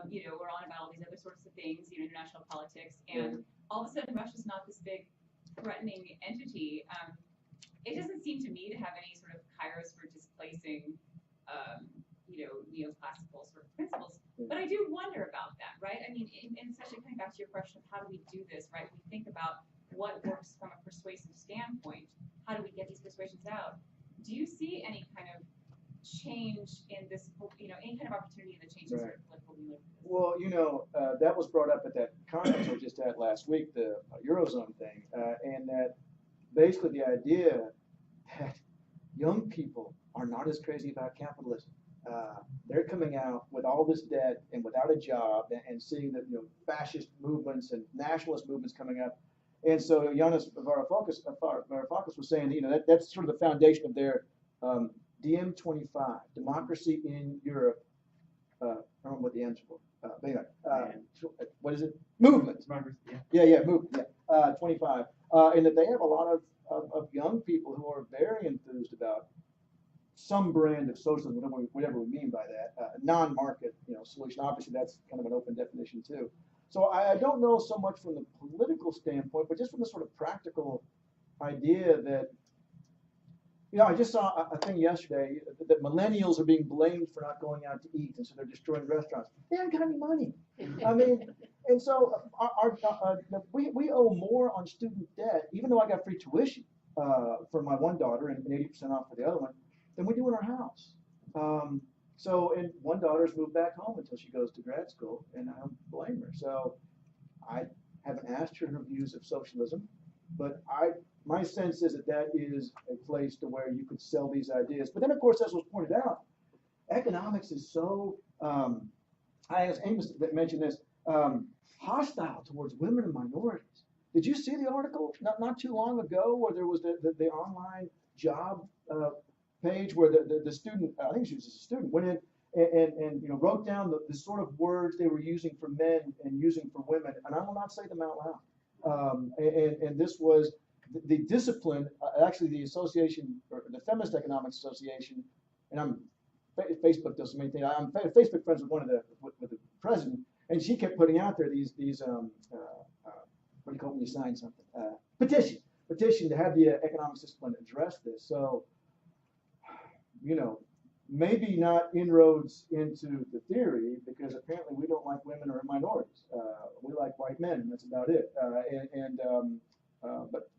we're on about all these other sorts of things, international politics, and all of a sudden Russia's not this big threatening entity. It doesn't seem to me to have any sort of kairos for displacing, neoclassical sort of principles. But I do wonder about that, right? I mean, and especially coming back to your question of how do we do this, right? We think about what works from a persuasive standpoint. How do we get these persuasions out? Do you see any kind of change in this, any kind of opportunity in the changes in political behavior? Well, that was brought up at that conference we just had last week, the Eurozone thing, and that basically the idea that young people are not as crazy about capitalism. They're coming out with all this debt and without a job and seeing that fascist movements and nationalist movements coming up. And so Yanis Varoufakis was saying that's sort of the foundation of their DM25, Democracy in Europe. I don't remember what the M's for. But anyway, what is it? Movement. Movement. 25. And that they have a lot of young people who are very enthused about some brand of socialism, whatever we mean by that, non-market, solution. Obviously, that's kind of an open definition too. So I don't know so much from the political standpoint, but just from the sort of practical idea that, I just saw a thing yesterday that millennials are being blamed for not going out to eat, and so they're destroying restaurants. They haven't got any money. I mean, and so we owe more on student debt, even though I got free tuition for my one daughter and 80% off for the other one, than we do in our house. And one daughter's moved back home until she goes to grad school, and I don't blame her. So I haven't asked her views of socialism, but my sense is that is a place to where you could sell these ideas. But then, of course, as was pointed out, economics is so, as Amos mentioned this, hostile towards women and minorities. Did you see the article not too long ago where there was the online job page where the student, I think she was a student, went in and wrote down the sort of words they were using for men and using for women, and I will not say them out loud. And this was the discipline, actually the association, or the Feminist Economics Association, and Facebook does so many things. I'm Facebook friends with with the president, and she kept putting out there these what do you call it when you sign something? Petition to have the economics discipline address this. So, maybe not inroads into the theory, because apparently we don't like women or minorities. We like white men, and that's about it. But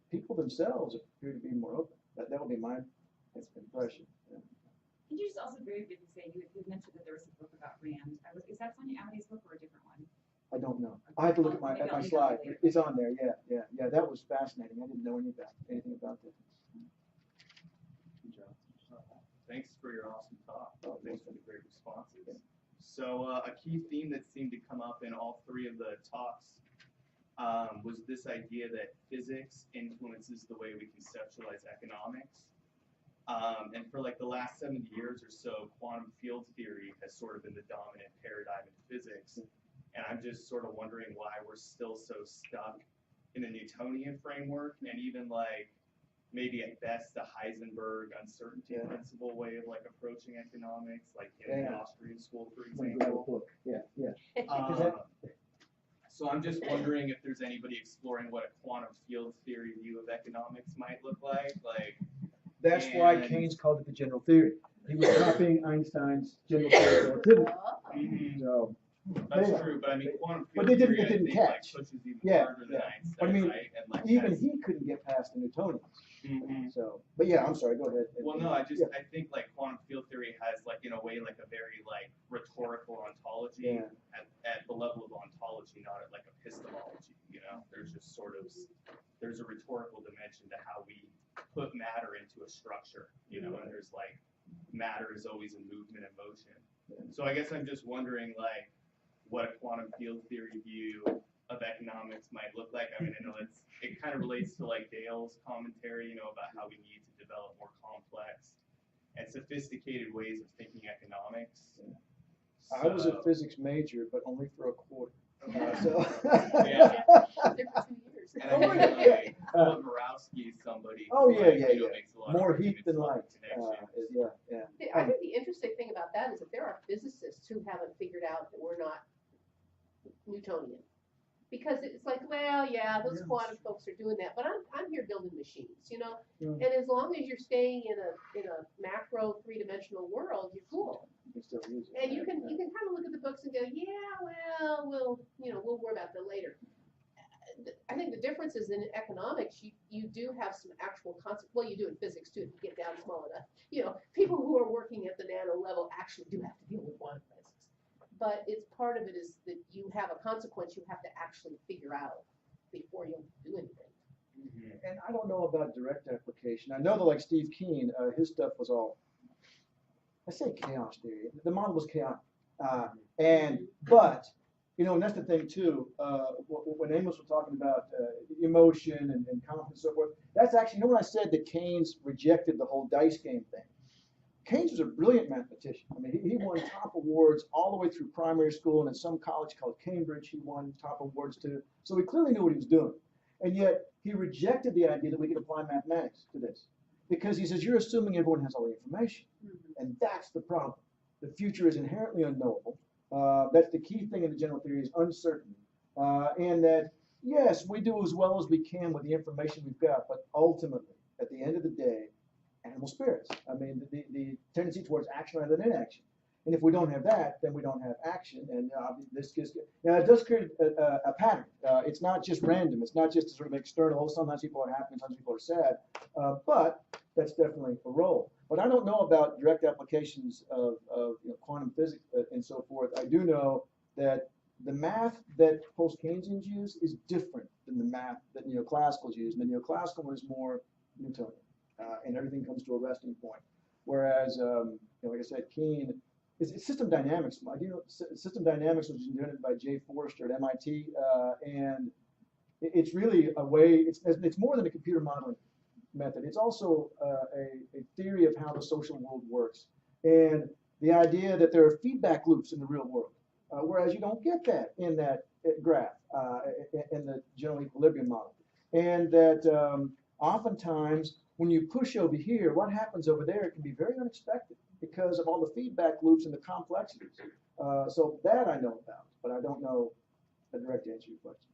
people themselves appear to be more open. That would be my impression. Yeah. Can you just also very briefly say, you mentioned that there was a book about Rand. Is that Sonia Amadee's book or a different one? I don't know. I have to look at my slide. It's on there. Yeah. That was fascinating. I didn't know anything about that. Good job. Thanks for your awesome talk. Thanks for the great responses. So a key theme that seemed to come up in all three of the talks was this idea that physics influences the way we conceptualize economics. And for like the last 70 years or so, quantum field theory has sort of been the dominant paradigm in physics. And I'm just sort of wondering why we're still so stuck in a Newtonian framework, and even like maybe at best the Heisenberg uncertainty principle way of like approaching economics, like in the Austrian school, for example. So I'm just wondering if there's anybody exploring what a quantum field theory view of economics might look like. That's why Keynes called it the general theory. He was copying Einstein's general theory of relativity. So That's Anyway. true, but I mean, quantum But field it didn't- theory, it didn't I think, catch. like, pushes even Yeah, further than yeah. Einstein, But I mean, right? And like even that's- he couldn't get past the Newtonians. Mhm. So, but yeah, I'm sorry, go ahead. Well, no, I just, Yeah. I think like quantum field theory has like, in a way, like a very like rhetorical ontology Yeah. at the level of ontology, not at like epistemology, you know? There's just sort of, there's a rhetorical dimension to how we put matter into a structure, you know? And there's like, matter is always in movement and motion. So I guess I'm just wondering like, what a quantum field theory view of economics might look like. I mean, I know it kind of relates to like Dale's commentary, you know, about how we need to develop more complex and sophisticated ways of thinking economics. I was a So- physics major, but only for a quarter. Okay. So. Yeah. There for 2 years. And I mean, like, but Borowski is somebody Oh, who, yeah, like, yeah, you know, yeah. makes a lot More of heat than light. arguments about connections. Yeah. I think the interesting thing about that is that there are physicists who haven't figured out that we're not Newtonian. Because it's like, well, yeah, those quantum folks are doing that, but I'm here building machines, you know? Mm. And as long as you're staying in a macro three-dimensional world, you're cool. You can still use it. And you can kind of look at the books and go, yeah, well, we'll worry about that later. I think the difference is in economics, you do have some actual concept. Well, you do in physics too, if you get down small enough. You know, people who are working at the nano level actually do have to deal with quantum physics. But it's part of it is that you have a consequence you have to actually figure out before you'll do anything. And I don't know about direct application. I know that like Steve Keen, his stuff was all, I say chaos theory. The model was chaotic. But, you know, and that's the thing too, when Amos was talking about emotion and confidence and so forth, that's actually, you know when I said that Keynes rejected the whole dice game thing? Keynes was a brilliant mathematician. I mean, he won top awards all the way through primary school, and in some college called Cambridge, he won top awards too. So he clearly knew what he was doing. And yet, he rejected the idea that we could apply mathematics to this. Because he says, you're assuming everyone has all the information. And that's the problem. The future is inherently unknowable. That's the key thing in the general theory is uncertainty. And that, yes, we do as well as we can with the information we've got, but ultimately, at the end of the day, animal spirits. I mean, the tendency towards action rather than inaction. And if we don't have that, then we don't have action. And this gives, now it does create a pattern. It's not just random. It's not just sort of external. Oh, sometimes people are happy, sometimes people are sad. But that's definitely a role. But I don't know about direct applications of quantum physics and so forth. I do know that the math that post-Keynesians use is different than the math that neoclassicals use. And the neoclassical one is more Newtonian. And everything comes to a resting point. Whereas, like I said, Keen, it's system dynamics. System dynamics was invented by Jay Forrester at MIT, and it's really a way. It's more than a computer modeling method. It's also a theory of how the social world works, and the idea that there are feedback loops in the real world, whereas you don't get that in that graph in the general equilibrium model, and that oftentimes, when you push over here, what happens over there can be very unexpected because of all the feedback loops and the complexities. So that I know about, but I don't know a direct answer to your question.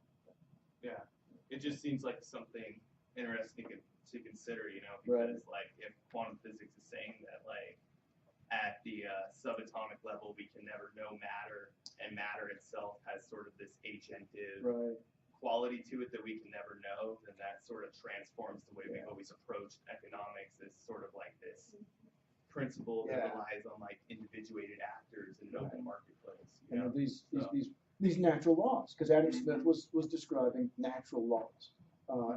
Yeah, it just seems like something interesting to consider, because like if quantum physics is saying that like at the subatomic level we can never know matter, and matter itself has sort of this agentive quality to it that we can never know, then that sort of transforms the way we've always approached economics as sort of like this principle that relies on like individuated actors in an open marketplace. And these natural laws, because Adam Smith was describing natural laws.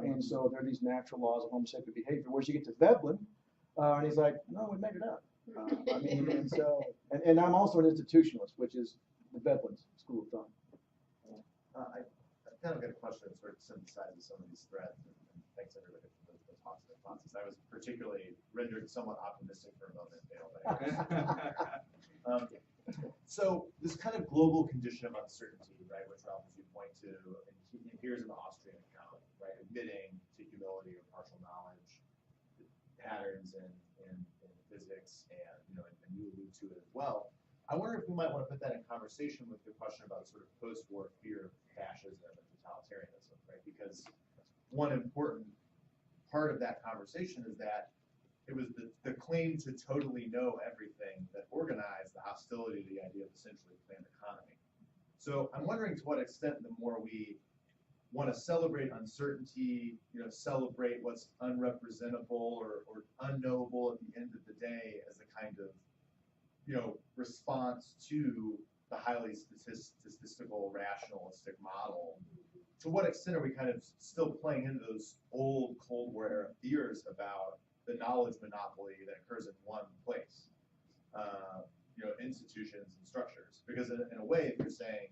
And so there are these natural laws of Homo sapien behavior, whereas you get to Veblen, and he's like, no, we made it up. I mean, and so, and I'm also an institutionalist, which is the Veblen school of thought. I kind of got a question that sort of synthesizes some of these threads, and thanks everybody for the talks and responses. I was particularly rendered somewhat optimistic for a moment, Dale. So this kind of global condition of uncertainty, right, which Ralph, as you point to, and here's in the Austrian account, right, admitting to humility or partial knowledge, patterns in physics, and you allude to it as well. I wonder if we might want to put that in conversation with the question about sort of post-war fear of fascism and totalitarianism, right? Because one important part of that conversation is that it was the claim to totally know everything that organized the hostility to the idea of essentially planned economy. So I'm wondering to what extent the more we want to celebrate uncertainty, celebrate what's unrepresentable or unknowable at the end of the day as a kind of, response to the highly statistical, rationalistic model. To what extent are we kind of still playing into those old Cold War era fears about the knowledge monopoly that occurs in one place, institutions and structures? Because in a way, if you're saying,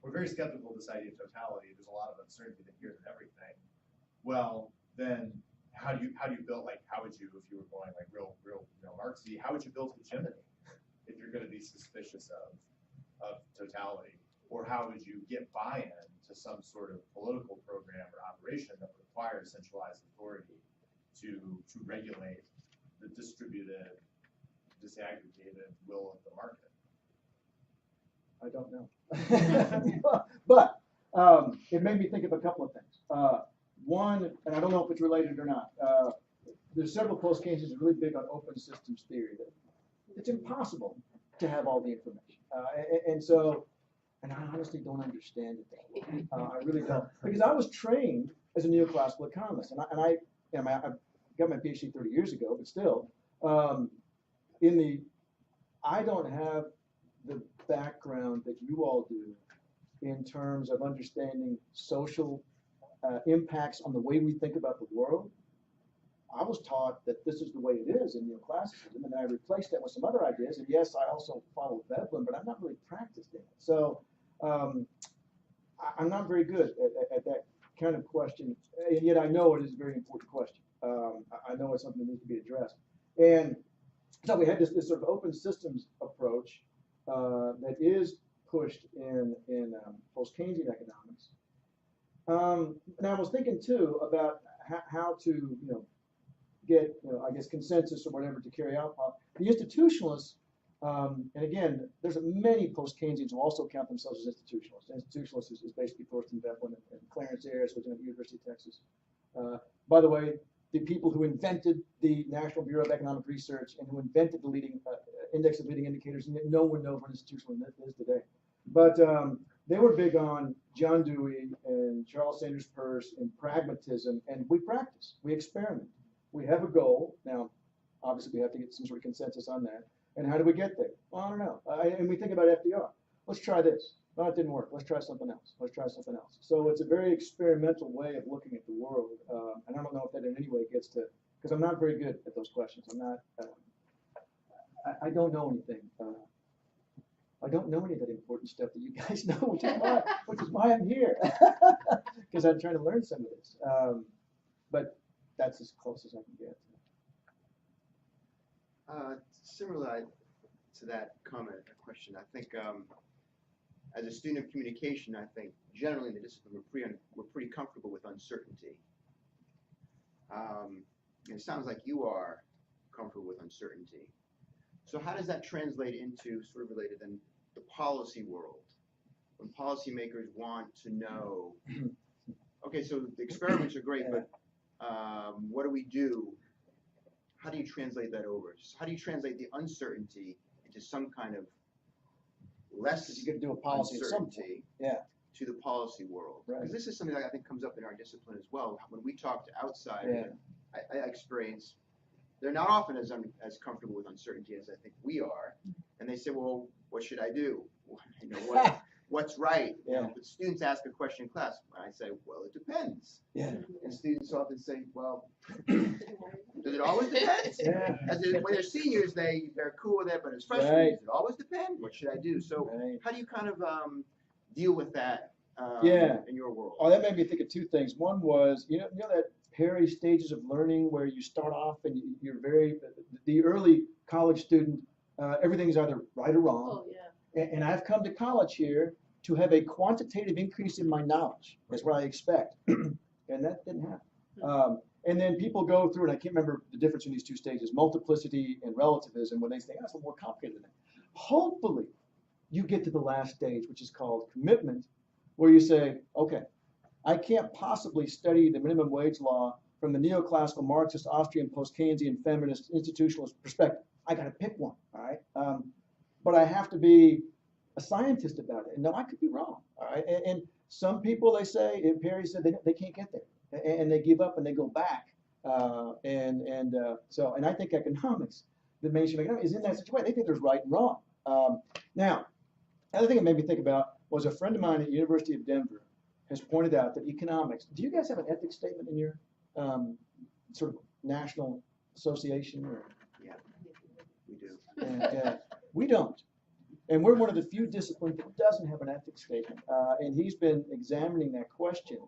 we're very skeptical of this idea of totality, there's a lot of uncertainty that here and everything, well, then how do you build, how would you, if you were going real Marxy, how would you build hegemony if you're going to be suspicious of totality? Or how would you get buy-in to some sort of political program or operation that requires centralized authority to regulate the distributed, disaggregated will of the market? I don't know. But it made me think of a couple of things. One, and I don't know if it's related or not, there's several post-Keynesians really big on open systems theory. That it's impossible to have all the information. And I honestly don't understand it. I really don't. Because I was trained as a neoclassical economist, and I got my PhD 30 years ago, but still, I don't have the background that you all do in terms of understanding social impacts on the way we think about the world. I was taught that this is the way it is in neoclassicism, and then I replaced that with some other ideas. And yes, I also followed Veblen, but I'm not really practiced in it. So I'm not very good at that kind of question, and yet I know it is a very important question. I know it's something that needs to be addressed. And so we had this sort of open systems approach that is pushed in post-Keynesian economics. And I was thinking too about how to get I guess consensus or whatever to carry out. The institutionalists, and again, there's many post-Keynesians who also count themselves as institutionalists. Institutionalists is basically Thorsten Veblen and Clarence Ayers, who's at the University of Texas. By the way, the people who invented the National Bureau of Economic Research and who invented the leading index of leading indicators, and yet no one knows what institutional is today. But they were big on John Dewey and Charles Sanders Peirce and pragmatism, and we practice, we experiment. We have a goal. Now, obviously, we have to get some sort of consensus on that. And how do we get there? Well, I don't know. And we think about FDR. Let's try this. No, it didn't work. Let's try something else. Let's try something else. So it's a very experimental way of looking at the world. And I don't know if that in any way gets to, because I'm not very good at those questions. I'm not, I don't know anything. I don't know any of that important stuff that you guys know, which is why I'm here. Because I'm trying to learn some of this. But that's as close as I can get. Similar to that comment, or question, I think as a student of communication, I think generally in the discipline we're pretty comfortable with uncertainty. And it sounds like you are comfortable with uncertainty. So how does that translate into, sort of related then, the policy world? When policymakers want to know, okay, so the experiments are great, but what do we do? How do you translate that over? How do you translate the uncertainty into some kind of less you could do a policy uncertainty to the policy world? Because this is something that I think comes up in our discipline as well. When we talk to outsiders, I experience they're not often as comfortable with uncertainty as I think we are, and they say, "Well, what should I do? What's right?" But students ask a question in class, and I say, "Well, it depends." And students often say, "Well, does it always depend?" When they're seniors, they're cool with it, but as freshmen, does it always depend? What should I do? So, how do you kind of deal with that in your world? Oh, that made me think of two things. One was, you know that Perry stages of learning where you start off and you're the early college student, everything's either right or wrong. Oh, yeah. And I've come to college here to have a quantitative increase in my knowledge. That's what I expect. And that didn't happen. And then people go through, and I can't remember the difference in these two stages, multiplicity and relativism, when they say, that's a little more complicated than that. Hopefully, you get to the last stage, which is called commitment, where you say, okay, I can't possibly study the minimum wage law from the neoclassical Marxist, Austrian, post-Keynesian, feminist, institutionalist perspective. I got to pick one, all right? But I have to be a scientist about it. And no, I could be wrong. All right. And some people, they say, and Perry said they can't get there, and they give up and they go back. And I think economics, the mainstream economics, is in that situation. They think there's right and wrong. Now, another thing it made me think about was a friend of mine at the University of Denver has pointed out that economics. Do you guys have an ethics statement in your sort of national association? Or? Yeah, we do. And, we don't. And we're one of the few disciplines that doesn't have an ethics statement. And he's been examining that question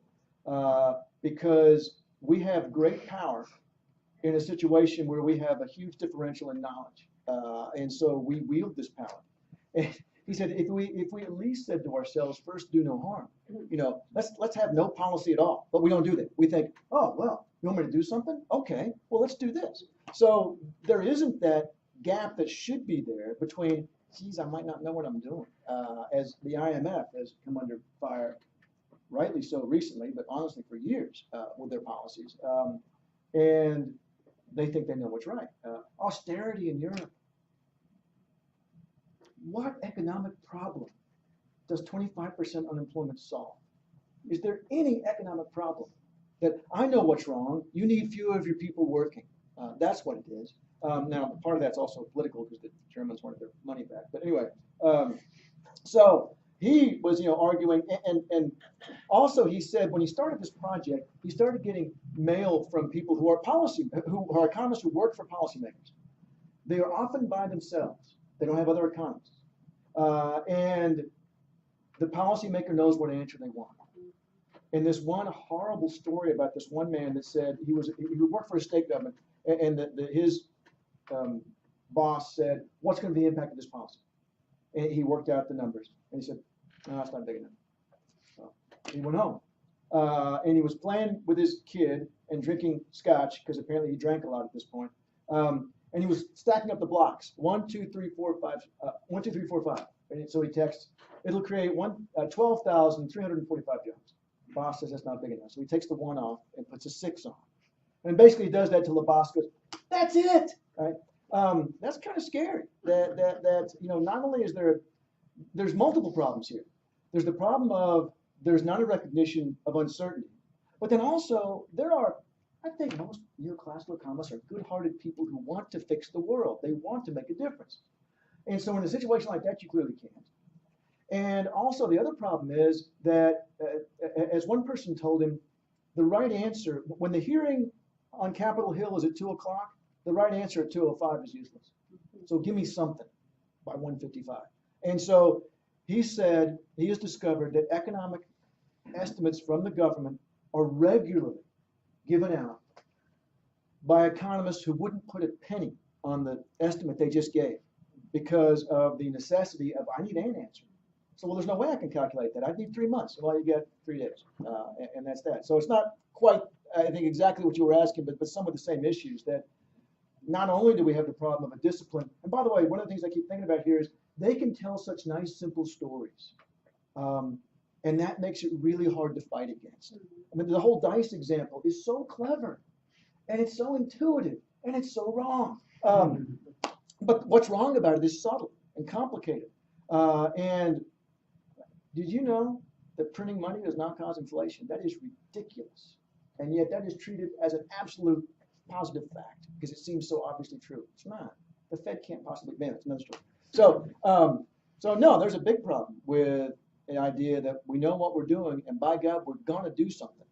because we have great power in a situation where we have a huge differential in knowledge. And so we wield this power. And he said, if we at least said to ourselves, first, do no harm. Let's have no policy at all. But we don't do that. We think, oh, well, you want me to do something? Okay, well, let's do this. So there isn't that gap that should be there between, geez, I might not know what I'm doing. As the IMF has come under fire, rightly so recently, but honestly for years with their policies. And they think they know what's right. Austerity in Europe. What economic problem does 25% unemployment solve? Is there any economic problem that I know what's wrong? You need fewer of your people working. That's what it is. Now, part of that's also political because the Germans wanted their money back. But anyway, so he was, arguing, and also he said when he started this project, he started getting mail from people who are economists who work for policymakers. They are often by themselves. They don't have other economists. And the policymaker knows what answer they want. And this one horrible story about this one man that said he worked for a state government, and his boss said, what's going to be the impact of this policy? And he worked out the numbers. And he said, no, it's not big enough. So he went home. And he was playing with his kid and drinking scotch, because apparently he drank a lot at this point. And he was stacking up the blocks. 1, 2, 3, 4, 5. 1, 2, 3, 4, 5. And so he texts, it'll create 12,345 jobs. Boss says that's not big enough. So he takes the 1 off and puts a 6 on. And basically he does that till the boss goes, that's it. Right? That's kind of scary. That not only is there's multiple problems here. There's the problem of there's not a recognition of uncertainty. But then also there are, I think most neoclassical economists are good-hearted people who want to fix the world. They want to make a difference. And so in a situation like that, you clearly can't. And also the other problem is that, as one person told him, the right answer, when the hearing on Capitol Hill is at 2 o'clock, the right answer at 2:05 is useless. So give me something by 1:55. And so he said he has discovered that economic estimates from the government are regularly given out by economists who wouldn't put a penny on the estimate they just gave because of the necessity of, I need an answer. So, well, there's no way I can calculate that. I'd need 3 months. Well, you get 3 days, and that's that. So it's not quite, I think, exactly what you were asking, but some of the same issues that not only do we have the problem of a discipline, and by the way, one of the things I keep thinking about here is they can tell such nice, simple stories. And that makes it really hard to fight against. I mean, the whole dice example is so clever, and it's so intuitive, and it's so wrong. But what's wrong about it is subtle and complicated. And did you know that printing money does not cause inflation? That is ridiculous. And yet that is treated as an absolute positive fact because it seems so obviously true. It's not. The Fed can't possibly, man, it's another story. So no, there's a big problem with the idea that we know what we're doing, and by God, we're going to do something.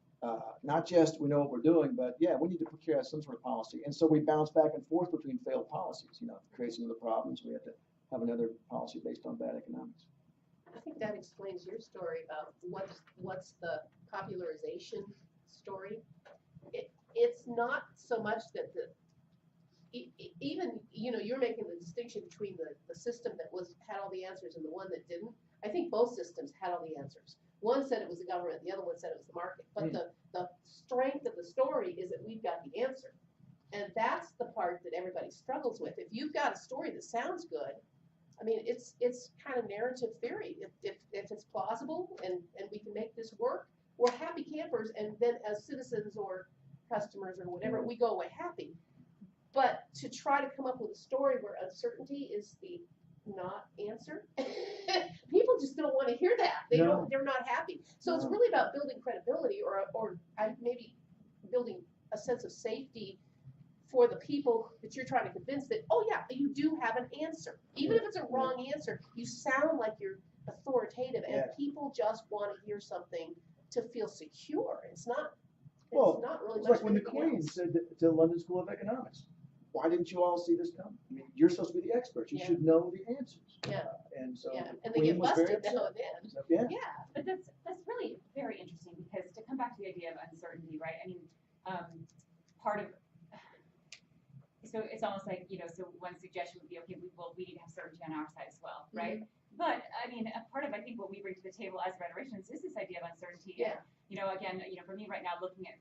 Not just we know what we're doing, but yeah, we need to put care of some sort of policy. And so we bounce back and forth between failed policies. It creates another problems. We have to have another policy based on bad economics. I think that explains your story about what's the popularization story. It's not so much that even you're making the distinction between the system that had all the answers and the one that didn't. I think both systems had all the answers. One said it was the government, the other one said it was the market. But the strength of the story is that we've got the answer. And that's the part that everybody struggles with. If you've got a story that sounds good, I mean, it's kind of narrative theory. If it's plausible and we can make this work, we're happy campers. And then as citizens or customers or whatever, we go away happy. But to try to come up with a story where uncertainty is the not answer. People just don't want to hear that. They No. don't. They're not happy. So it's No. really about building credibility, or maybe building a sense of safety for the people that you're trying to convince that, oh yeah, you do have an answer. Even if it's a wrong answer, you sound like you're authoritative, and Yeah. people just want to hear something to feel secure. It's not. Well, It's not really it's much like when the anything Queen else. said to London School of Economics, why didn't you all see this coming? I mean, you're supposed to be the experts. You Yeah. should know the answers. Yeah. And so Yeah, the and they Queen get was very busted now upset. and then. So, yeah. Yeah, but that's really very interesting, because to come back to the idea of uncertainty, right? I mean, part of, so it's almost like, so one suggestion would be, okay, we need to have certainty on our side as well, right? But I mean, a part of, I think, what we bring to the table as rhetoricians is this idea of uncertainty. Yeah. Again, for me right now, looking at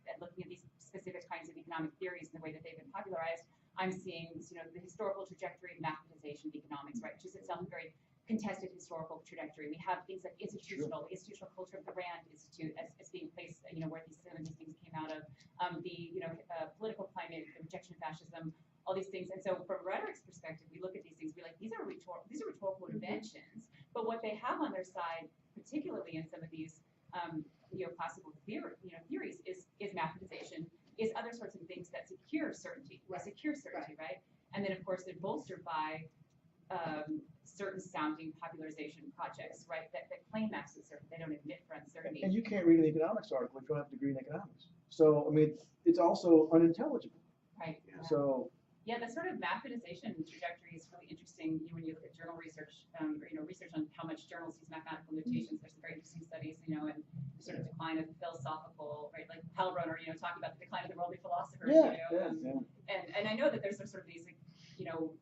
these specific kinds of economic theories and the way that they've been popularized, I'm seeing, the historical trajectory of mathematization of economics, right, which is itself a very contested historical trajectory. We have things like institutional culture of the Rand Institute as being placed, where some of these things came out of, political climate, the rejection of fascism, all these things. And so from rhetoric's perspective, we look at these things, we're like, these are rhetorical inventions, but what they have on their side, particularly in some of these, classical theories, is mathematization, is other sorts of things that secure certainty, right? And then, of course, they're bolstered by certain sounding popularization projects, right, that claim absolute certainty. They don't admit for uncertainty. And you can't read an economics article if you don't have a degree in economics. So, I mean, it's also unintelligible. Right. Yeah. So, yeah, the sort of mathematization trajectory is really interesting. When you look at journal research, or research on how much journals use mathematical notations, there's some very interesting studies, and the sort of decline of philosophical, right, like Hellrunner, talking about the decline of the worldly philosophers, and I know that there's some sort of these,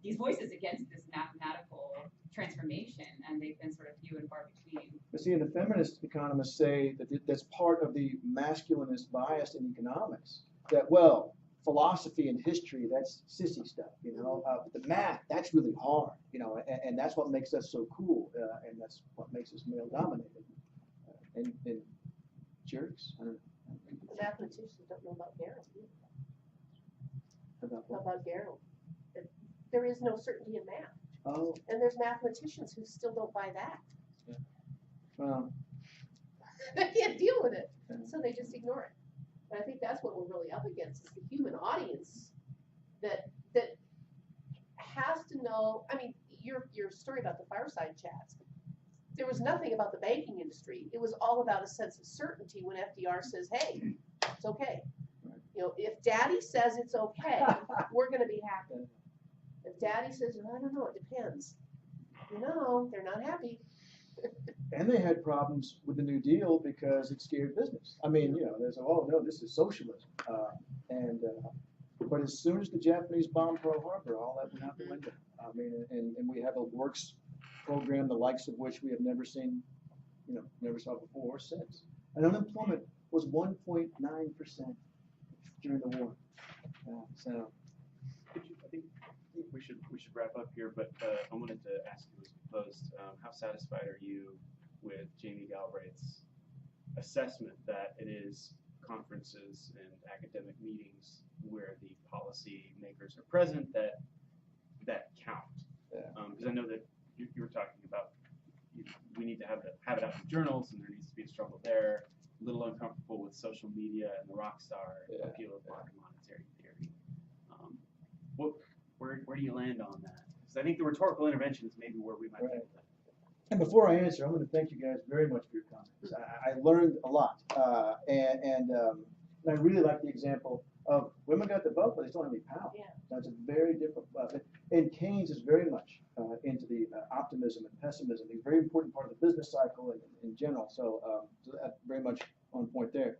these voices against this mathematical transformation, and they've been sort of few and far between. but see, and the feminist economists say that that's part of the masculinist bias in economics. That, well, philosophy and history, that's sissy stuff, but the math, that's really hard, and that's what makes us so cool, and that's what makes us male dominated. And jerks, I don't know. The mathematicians don't know about Garrow. About what? About Garrow. There is no certainty in math. Oh, And there's mathematicians who still don't buy that. well, They can't deal with it, Yeah. so they just ignore it. And I think that's what we're really up against, is the human audience that has to know. I mean, your story about the fireside chats, there was nothing about the banking industry. It was all about a sense of certainty when FDR says, hey, it's okay. If Daddy says it's okay, we're going to be happy. If Daddy says, I don't know, it depends. They're not happy. and they had problems with the New Deal because it scared business. I mean, there's, oh no, this is socialism. But as soon as the Japanese bombed Pearl Harbor, all that went out the window. I mean, and we have a works program, the likes of which we have never seen, never saw before or since. And unemployment was 1.9% during the war. So. I think we should wrap up here, but I wanted to ask you as proposed, how satisfied are you with Jamie Galbraith's assessment that it is conferences and academic meetings where the policy makers are present that count? Because I know that you were talking about we need to have it out in journals, and there needs to be a struggle there. A little uncomfortable with social media and the rock star appeal of market monetary theory. Where do you land on that? Because I think the rhetorical intervention is maybe where we might think that. And before I answer, I'm going to thank you guys very much for your comments. I learned a lot, and I really like the example of women got the vote, but they don't have any power. Yeah. That's a very different. And Keynes is very much into the optimism and pessimism. He's a very important part of the business cycle in general. So that's very much on point there.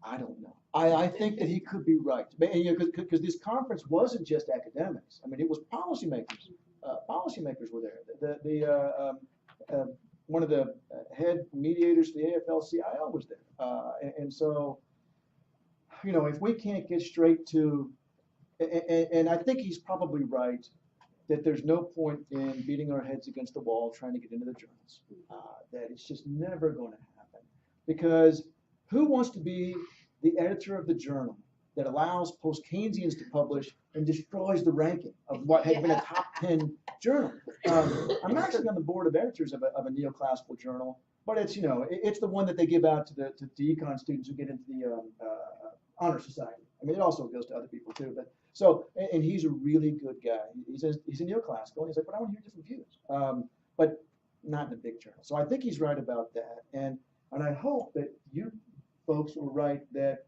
I don't know. I think that he could be right, because this conference wasn't just academics. I mean, it was policymakers. Policymakers were there. One of the head mediators for the AFL-CIO was there, and so, if we can't get straight to, and I think he's probably right, that there's no point in beating our heads against the wall trying to get into the journals. That it's just never going to happen, because who wants to be the editor of the journal that allows post-Keynesians to publish and destroys the ranking of what had been a top 10 journal. I'm actually on the board of editors of a neoclassical journal, but it's, you know, it's the one that they give out to the econ students who get into the honor society. I mean, it also goes to other people too. But so, and he's a really good guy. He's a neoclassical, and he's like, but I want to hear different views, but not in a big journal. So I think he's right about that, and I hope that you folks were right that,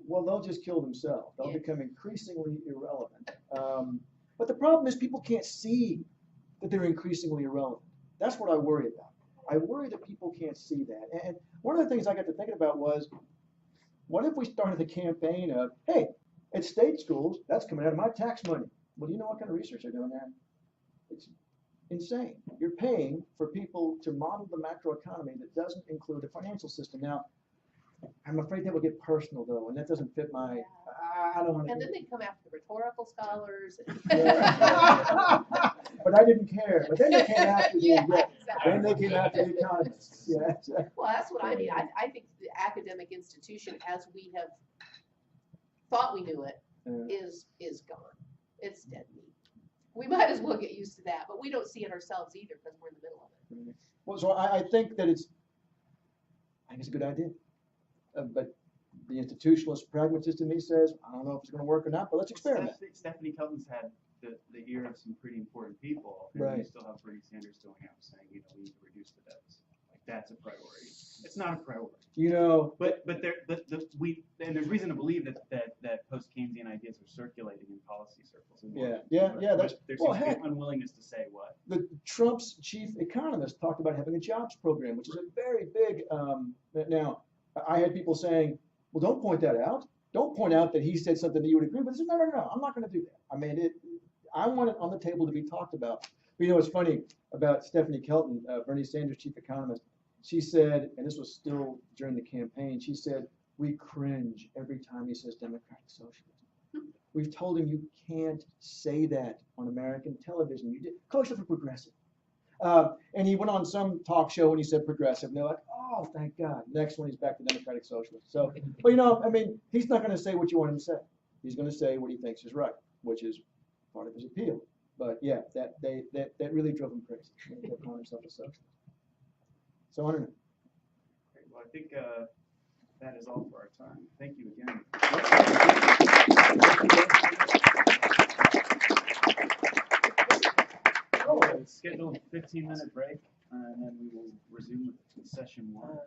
well, they'll just kill themselves. They'll become increasingly irrelevant. But the problem is people can't see that they're increasingly irrelevant. That's what I worry about. I worry that people can't see that. And one of the things I got to thinking about was, what if we started the campaign of, hey, at state schools, that's coming out of my tax money. Well, do you know what kind of research they're doing there? It's insane. You're paying for people to model the macroeconomy that doesn't include the financial system. Now, I'm afraid that will get personal though, and that doesn't fit my. I don't want to. And then they come after the rhetorical scholars. Yeah. But I didn't care. But then they came after the. Exactly. Then they came after the economists. Yeah. Exactly. Well, that's what I mean. I think the academic institution, as we have thought we knew it, is gone. It's dead meat. We might as well get used to that, but we don't see it ourselves either because we're in the middle of it. Well, so I think that it's a good idea. But the institutionalist pragmatist in me says, I don't know if it's going to work or not, but let's experiment. Stephanie Kelton's had the ear of some pretty important people, and Right. you still have Bernie Sanders going out saying, you know, we need to reduce the debts. Like that's a priority. It's not a priority. You know, But there's reason to believe that post-Keynesian ideas are circulating in policy circles. Yeah. That's there well, seems to heck, be an unwillingness to say what. the Trump's chief economist talked about having a jobs program, which is a very big. Now, I had people saying, "Well, don't point that out. Don't point out that he said something that you would agree with." I said, "No. I'm not going to do that. I mean, I want it on the table to be talked about." But you know, it's funny about Stephanie Kelton, Bernie Sanders' chief economist. She said, and this was still during the campaign. She said, "We cringe every time he says democratic socialism. We've told him you can't say that on American television. You did call yourself a progressive." And he went on some talk show and he said progressive, and they're like, "Oh, thank God." Next one, he's back to democratic socialist. So, but you know, I mean, he's not going to say what you want him to say. He's going to say what he thinks is right, which is part of his appeal. But yeah, that really drove him crazy. He kept calling himself a socialist. So I don't know. Great. Well, I think that is all for our time. Thank you again. Scheduled 15-minute break, and then we will resume with session 1.